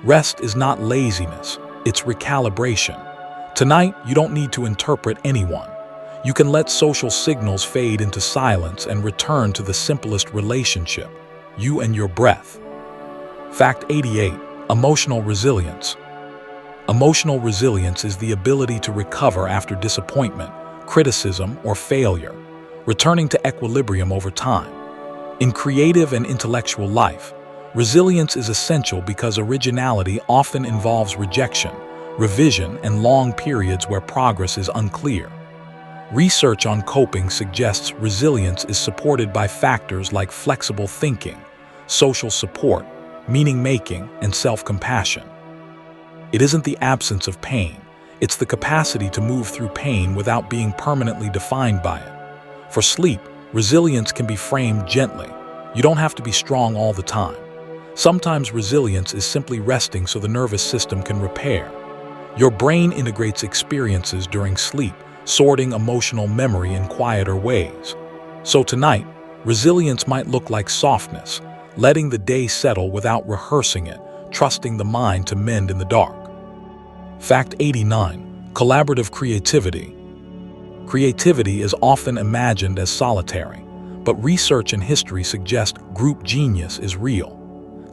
Rest is not laziness, it's recalibration. Tonight, you don't need to interpret anyone. You can let social signals fade into silence and return to the simplest relationship, you and your breath. Fact 88. Emotional resilience. Emotional resilience is the ability to recover after disappointment, criticism, or failure, returning to equilibrium over time. In creative and intellectual life, resilience is essential because originality often involves rejection, revision, and long periods where progress is unclear. Research on coping suggests resilience is supported by factors like flexible thinking, social support, meaning-making, and self-compassion. It isn't the absence of pain, it's the capacity to move through pain without being permanently defined by it. For sleep, resilience can be framed gently. You don't have to be strong all the time. Sometimes resilience is simply resting so the nervous system can repair. Your brain integrates experiences during sleep, sorting emotional memory in quieter ways. So tonight, resilience might look like softness, letting the day settle without rehearsing it, trusting the mind to mend in the dark. Fact 89. Collaborative creativity. Creativity is often imagined as solitary, but research and history suggest group genius is real.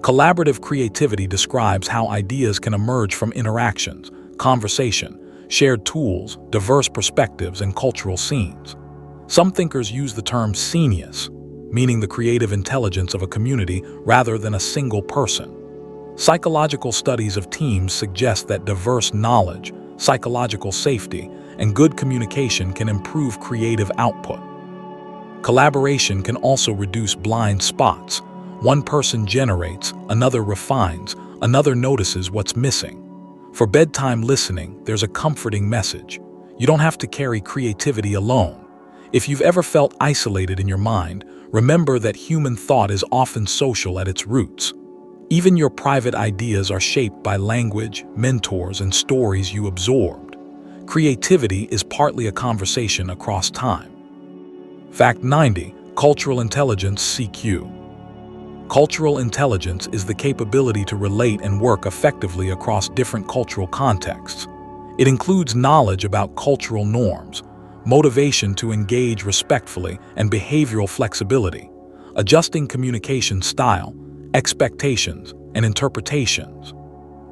Collaborative creativity describes how ideas can emerge from interactions, conversation, shared tools, diverse perspectives, and cultural scenes. Some thinkers use the term scenius, meaning the creative intelligence of a community rather than a single person. Psychological studies of teams suggest that diverse knowledge, psychological safety, and good communication can improve creative output. Collaboration can also reduce blind spots. One person generates, another refines, another notices what's missing. For bedtime listening, there's a comforting message. You don't have to carry creativity alone. If you've ever felt isolated in your mind, remember that human thought is often social at its roots. Even your private ideas are shaped by language, mentors, and stories you absorbed. Creativity is partly a conversation across time. Fact 90. Cultural intelligence (CQ). Cultural intelligence is the capability to relate and work effectively across different cultural contexts. It includes knowledge about cultural norms, motivation to engage respectfully, and behavioral flexibility, adjusting communication style, expectations, and interpretations.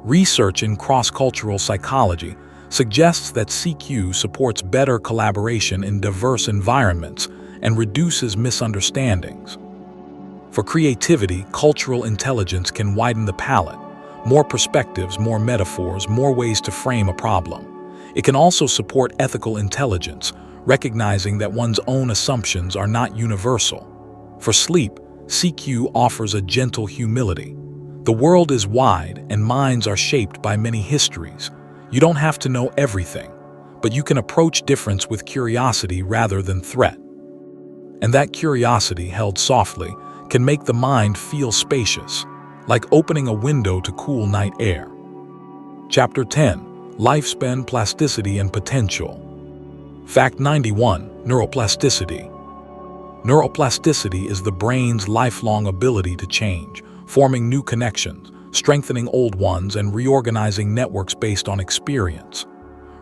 Research in cross-cultural psychology suggests that CQ supports better collaboration in diverse environments and reduces misunderstandings. For creativity, cultural intelligence can widen the palette. More perspectives, more metaphors, more ways to frame a problem. It can also support ethical intelligence, recognizing that one's own assumptions are not universal. For sleep, CQ offers a gentle humility. The world is wide and minds are shaped by many histories. You don't have to know everything, but you can approach difference with curiosity rather than threat. And that curiosity, held softly, can make the mind feel spacious, like opening a window to cool night air. Chapter 10: Lifespan, Plasticity, and Potential. Fact 91: Neuroplasticity. Neuroplasticity is the brain's lifelong ability to change, forming new connections, strengthening old ones, and reorganizing networks based on experience.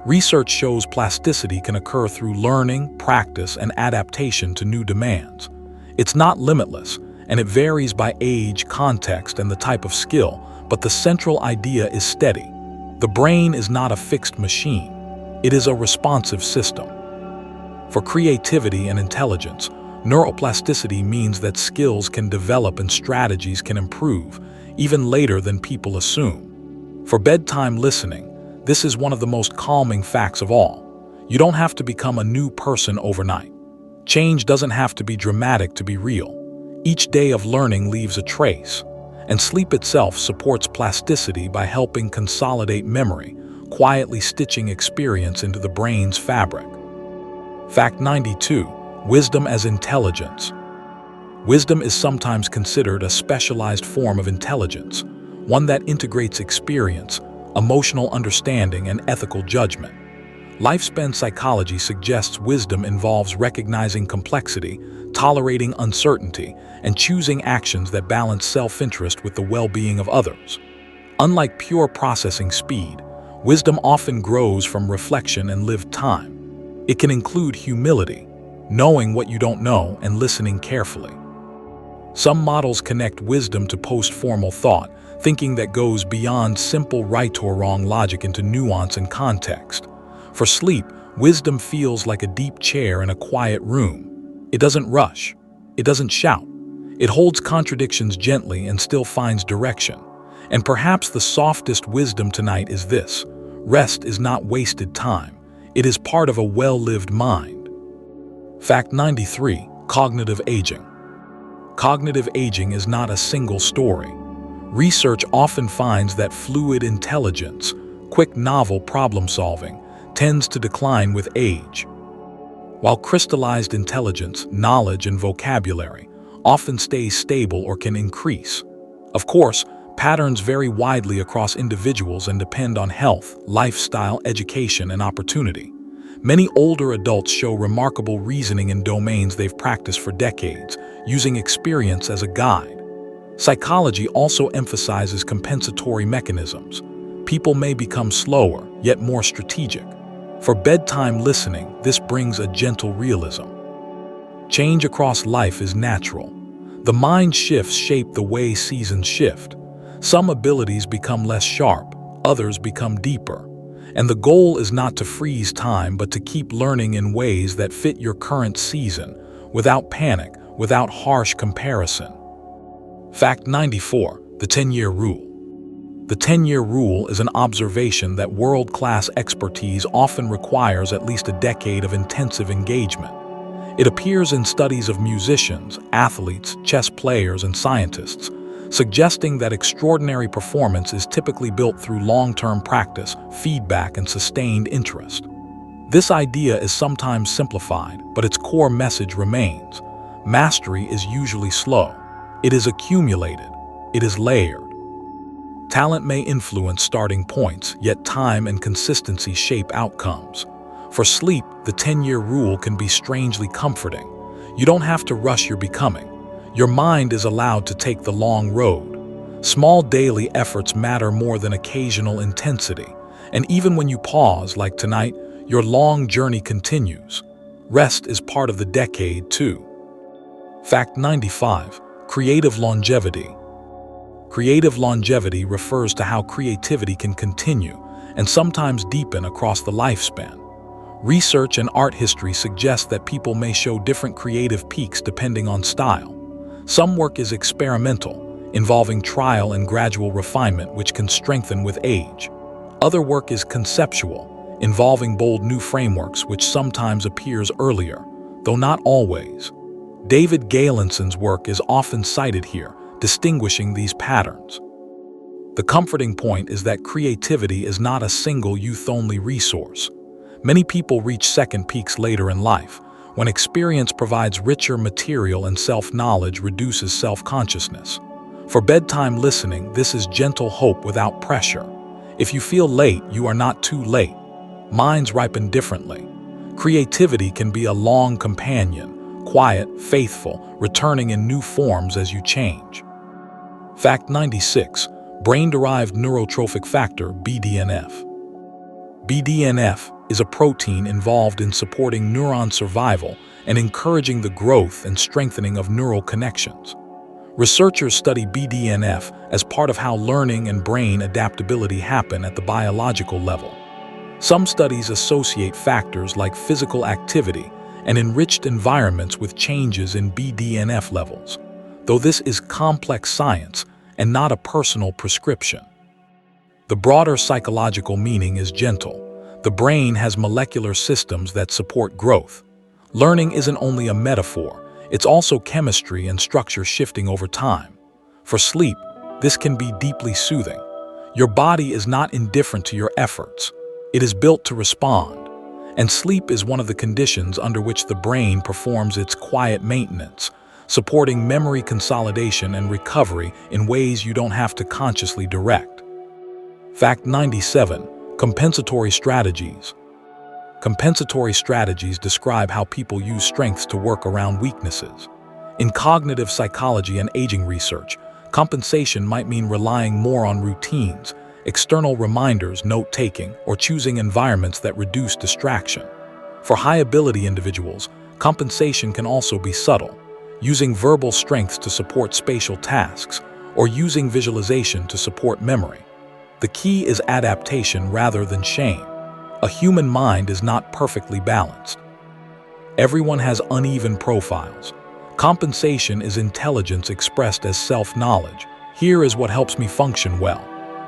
Research shows plasticity can occur through learning, practice, and adaptation to new demands. It's not limitless, and it varies by age, context, and the type of skill, but the central idea is steady. The brain is not a fixed machine. It is a responsive system. For creativity and intelligence, neuroplasticity means that skills can develop and strategies can improve, even later than people assume. For bedtime listening, this is one of the most calming facts of all. You don't have to become a new person overnight. Change doesn't have to be dramatic to be real. Each day of learning leaves a trace, and sleep itself supports plasticity by helping consolidate memory, quietly stitching experience into the brain's fabric. Fact 92: Wisdom as intelligence. Wisdom is sometimes considered a specialized form of intelligence, one that integrates experience, emotional understanding, and ethical judgment. Lifespan psychology suggests wisdom involves recognizing complexity, tolerating uncertainty, and choosing actions that balance self-interest with the well-being of others. Unlike pure processing speed, wisdom often grows from reflection and lived time. It can include humility, knowing what you don't know and listening carefully. Some models connect wisdom to post-formal thought, thinking that goes beyond simple right or wrong logic into nuance and context. For sleep, wisdom feels like a deep chair in a quiet room. It doesn't rush. It doesn't shout. It holds contradictions gently and still finds direction. And perhaps the softest wisdom tonight is this: rest is not wasted time. It is part of a well-lived mind. Fact 93: Cognitive aging. Cognitive aging is not a single story. Research often finds that fluid intelligence, quick novel problem-solving, tends to decline with age, while crystallized intelligence, knowledge, and vocabulary often stays stable or can increase. Of course, patterns vary widely across individuals and depend on health, lifestyle, education, and opportunity. Many older adults show remarkable reasoning in domains they've practiced for decades, using experience as a guide. Psychology also emphasizes compensatory mechanisms. People may become slower, yet more strategic. For bedtime listening, this brings a gentle realism. Change across life is natural. The mind shifts shape the way seasons shift. Some abilities become less sharp, others become deeper. And the goal is not to freeze time, but to keep learning in ways that fit your current season, without panic, without harsh comparison. Fact 94: The 10-year rule. The 10-year rule is an observation that world-class expertise often requires at least a decade of intensive engagement. It appears in studies of musicians, athletes, chess players, and scientists, suggesting that extraordinary performance is typically built through long-term practice, feedback, and sustained interest. This idea is sometimes simplified, but its core message remains. Mastery is usually slow. It is accumulated. It is layered. Talent may influence starting points, yet time and consistency shape outcomes. For sleep, the 10-year rule can be strangely comforting. You don't have to rush your becoming. Your mind is allowed to take the long road. Small daily efforts matter more than occasional intensity. And even when you pause, like tonight, your long journey continues. Rest is part of the decade, too. Fact 95: Creative longevity. Creative longevity refers to how creativity can continue and sometimes deepen across the lifespan. Research and art history suggest that people may show different creative peaks depending on style. Some work is experimental, involving trial and gradual refinement which can strengthen with age. Other work is conceptual, involving bold new frameworks which sometimes appears earlier, though not always. David Galensson's work is often cited here, distinguishing these patterns. The comforting point is that creativity is not a single youth-only resource. Many people reach second peaks later in life, when experience provides richer material and self-knowledge reduces self-consciousness. For bedtime listening, this is gentle hope without pressure. If you feel late, you are not too late. Minds ripen differently. Creativity can be a long companion, quiet, faithful, returning in new forms as you change. Fact 96. Brain-derived neurotrophic factor, BDNF. BDNF is a protein involved in supporting neuron survival and encouraging the growth and strengthening of neural connections. Researchers study BDNF as part of how learning and brain adaptability happen at the biological level. Some studies associate factors like physical activity and enriched environments with changes in BDNF levels, though this is complex science and not a personal prescription. The broader psychological meaning is gentle. The brain has molecular systems that support growth. Learning isn't only a metaphor, it's also chemistry and structure shifting over time. For sleep, this can be deeply soothing. Your body is not indifferent to your efforts. It is built to respond. And sleep is one of the conditions under which the brain performs its quiet maintenance, supporting memory consolidation and recovery in ways you don't have to consciously direct. Fact 97. Compensatory strategies. Compensatory strategies describe how people use strengths to work around weaknesses. In cognitive psychology and aging research, compensation might mean relying more on routines, external reminders, note-taking, or choosing environments that reduce distraction. For high-ability individuals, compensation can also be subtle, using verbal strengths to support spatial tasks, or using visualization to support memory. The key is adaptation rather than shame. A human mind is not perfectly balanced. Everyone has uneven profiles. Compensation is intelligence expressed as self-knowledge. Here is what helps me function well.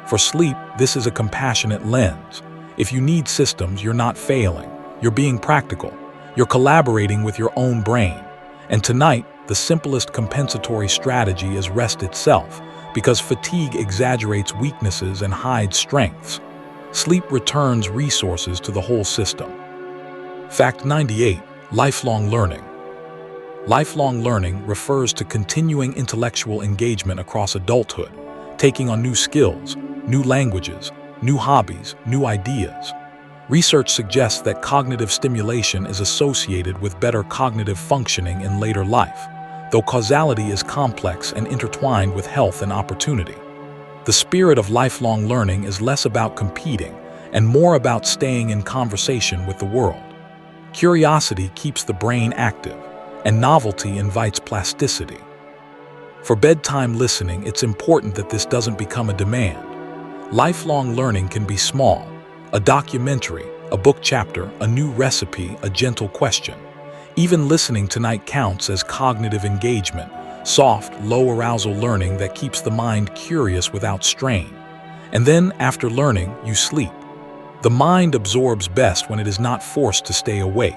For sleep, this is a compassionate lens. If you need systems, you're not failing. You're being practical. You're collaborating with your own brain. And tonight, the simplest compensatory strategy is rest itself, because fatigue exaggerates weaknesses and hides strengths. Sleep returns resources to the whole system. Fact 98. Lifelong learning. Lifelong learning refers to continuing intellectual engagement across adulthood, taking on new skills, new languages, new hobbies, new ideas. Research suggests that cognitive stimulation is associated with better cognitive functioning in later life, though causality is complex and intertwined with health and opportunity. The spirit of lifelong learning is less about competing and more about staying in conversation with the world. Curiosity keeps the brain active, and novelty invites plasticity. For bedtime listening, it's important that this doesn't become a demand. Lifelong learning can be small: a documentary, a book chapter, a new recipe, a gentle question. Even listening tonight counts as cognitive engagement, soft, low-arousal learning that keeps the mind curious without strain. And then, after learning, you sleep. The mind absorbs best when it is not forced to stay awake.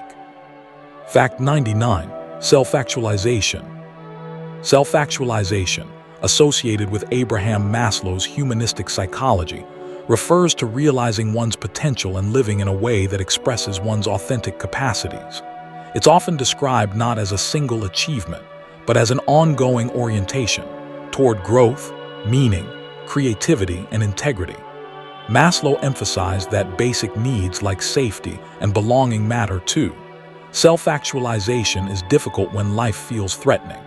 Fact 99. Self-actualization. Self-actualization, associated with Abraham Maslow's humanistic psychology, refers to realizing one's potential and living in a way that expresses one's authentic capacities. It's often described not as a single achievement, but as an ongoing orientation toward growth, meaning, creativity, and integrity. Maslow emphasized that basic needs like safety and belonging matter too. Self-actualization is difficult when life feels threatening.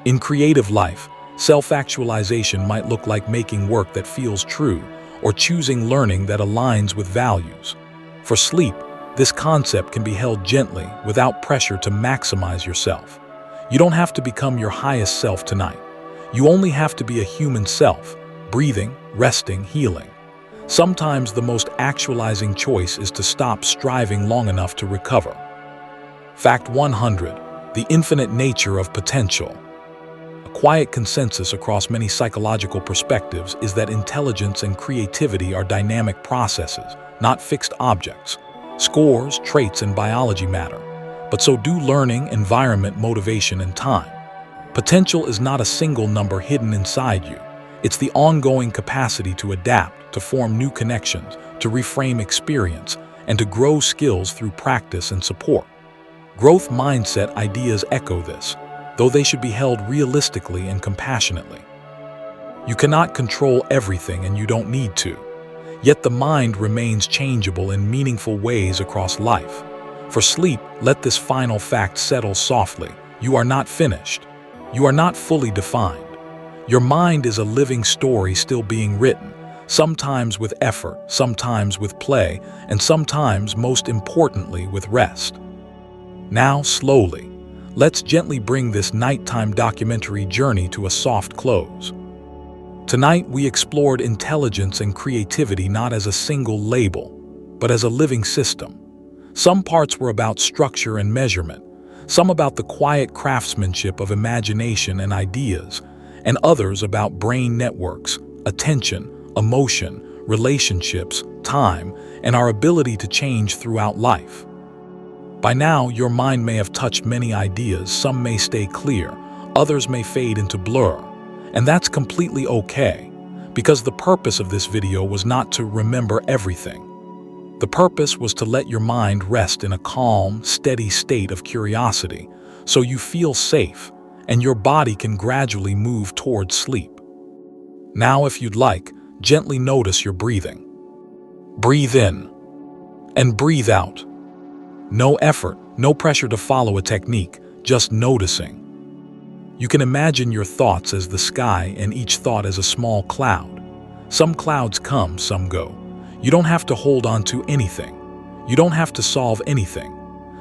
In creative life, self-actualization might look like making work that feels true or choosing learning that aligns with values. For sleep, this concept can be held gently without pressure to maximize yourself. You don't have to become your highest self tonight. You only have to be a human self, breathing, resting, healing. Sometimes the most actualizing choice is to stop striving long enough to recover. Fact 100. The infinite nature of potential. quiet consensus across many psychological perspectives is that intelligence and creativity are dynamic processes, not fixed objects. Scores, traits, and biology matter, but so do learning, environment, motivation, and time. Potential is not a single number hidden inside you. It's the ongoing capacity to adapt, to form new connections, to reframe experience, and to grow skills through practice and support. Growth mindset ideas echo this, though they should be held realistically and compassionately. You cannot control everything and you don't need to. Yet the mind remains changeable in meaningful ways across life. For sleep, let this final fact settle softly. You are not finished. You are not fully defined. Your mind is a living story still being written, sometimes with effort, sometimes with play, and sometimes, most importantly, with rest. Now, slowly, let's gently bring this nighttime documentary journey to a soft close. Tonight, we explored intelligence and creativity not as a single label, but as a living system. Some parts were about structure and measurement, some about the quiet craftsmanship of imagination and ideas, and others about brain networks, attention, emotion, relationships, time, and our ability to change throughout life. By now, your mind may have touched many ideas. Some may stay clear, others may fade into blur. And that's completely okay, because the purpose of this video was not to remember everything. The purpose was to let your mind rest in a calm, steady state of curiosity, so you feel safe and your body can gradually move towards sleep. Now, if you'd like, gently notice your breathing. Breathe in and breathe out. No effort, no pressure to follow a technique, just noticing. You can imagine your thoughts as the sky and each thought as a small cloud. Some clouds come, some go. You don't have to hold on to anything. You don't have to solve anything.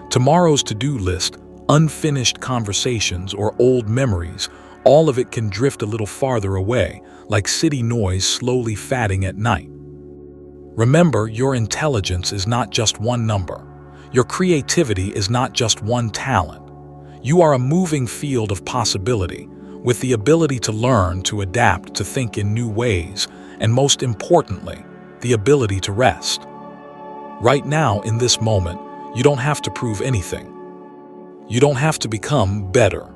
Tomorrow's to-do list, unfinished conversations, or old memories, all of it can drift a little farther away, like city noise slowly fading at night. Remember, your intelligence is not just one number. Your creativity is not just one talent. You are a moving field of possibility, with the ability to learn, to adapt, to think in new ways, and most importantly, the ability to rest. Right now, in this moment, you don't have to prove anything. You don't have to become better.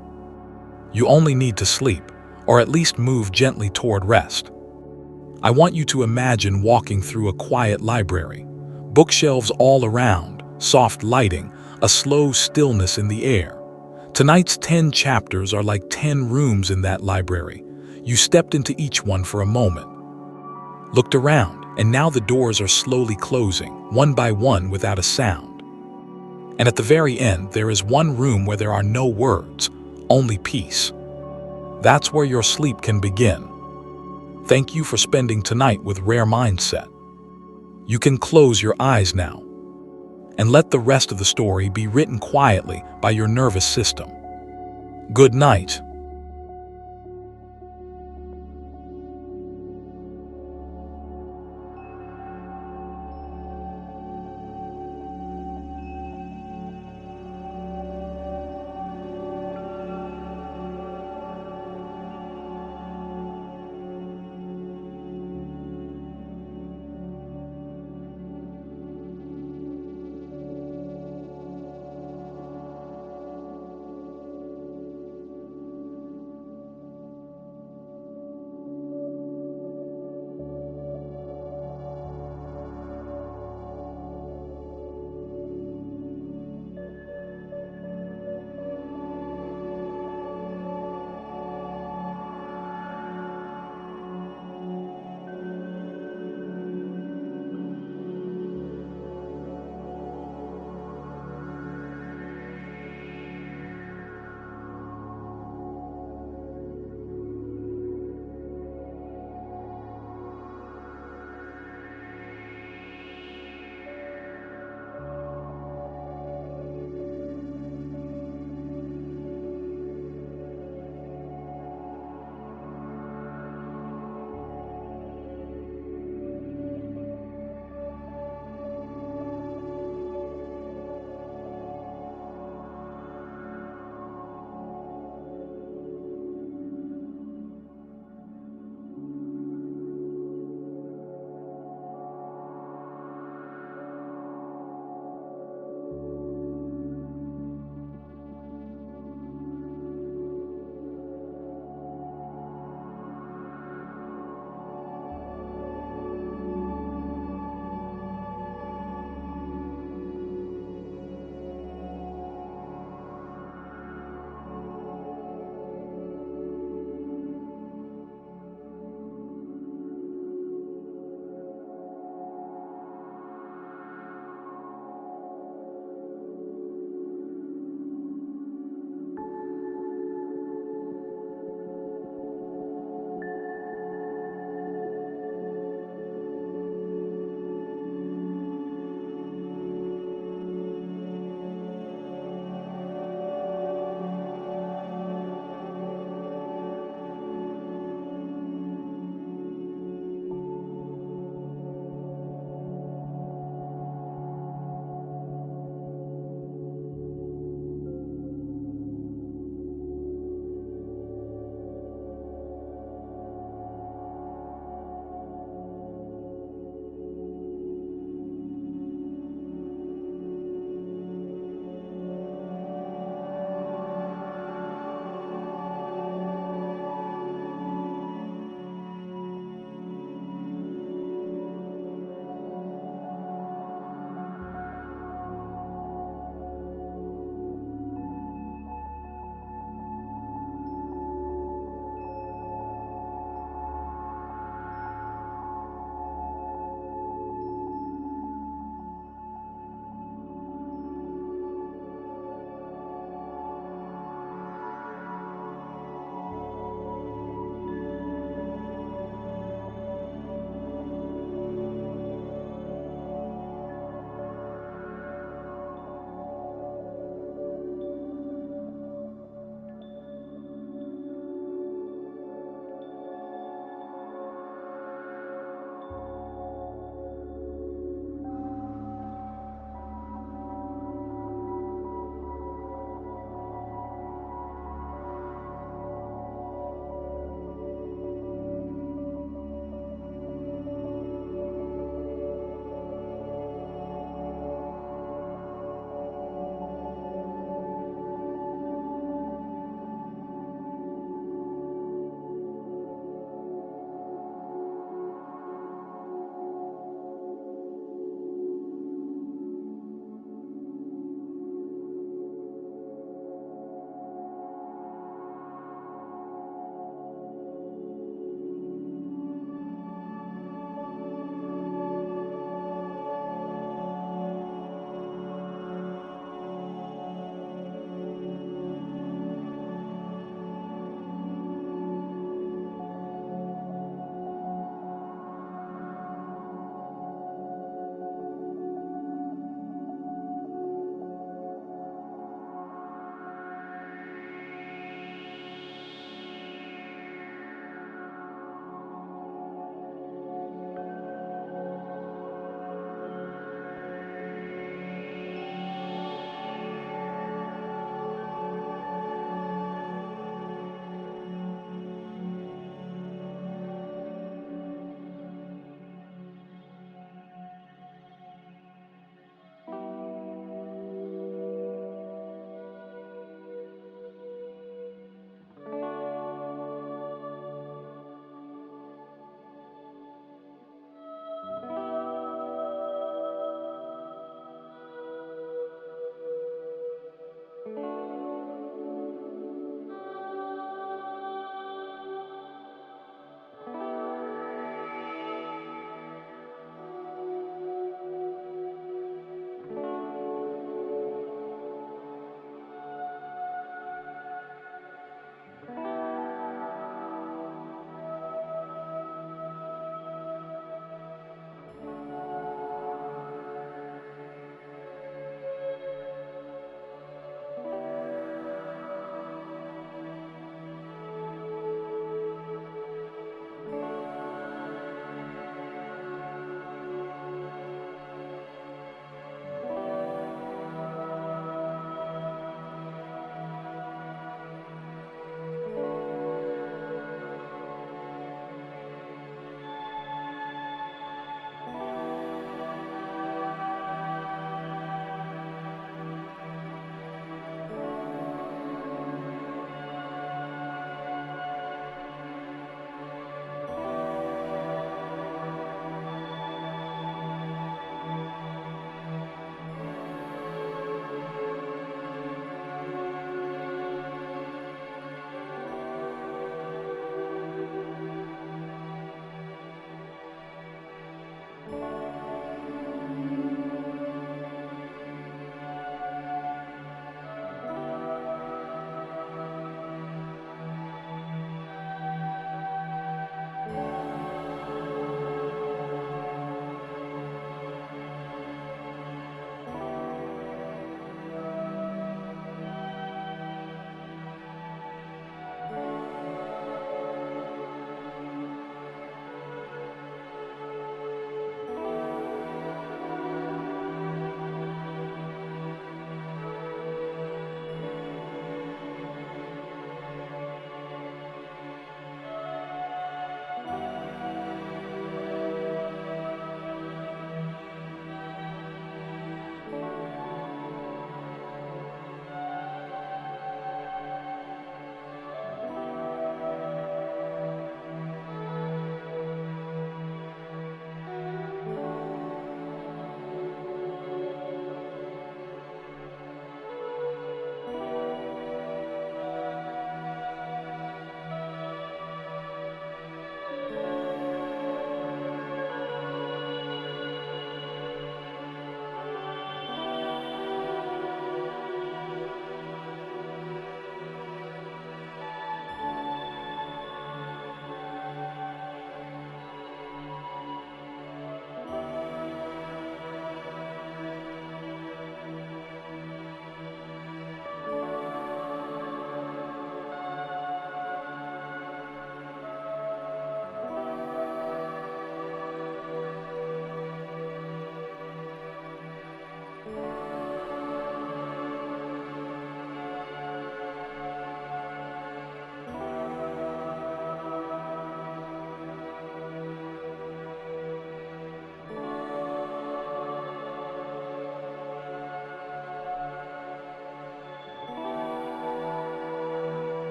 You only need to sleep, or at least move gently toward rest. I want you to imagine walking through a quiet library, bookshelves all around, soft lighting, a slow stillness in the air. Tonight's 10 chapters are like 10 rooms in that library. You stepped into each one for a moment, looked around, and now the doors are slowly closing, one by one without a sound. And at the very end, there is one room where there are no words, only peace. That's where your sleep can begin. Thank you for spending tonight with RareMindset. You can close your eyes now and let the rest of the story be written quietly by your nervous system. Good night.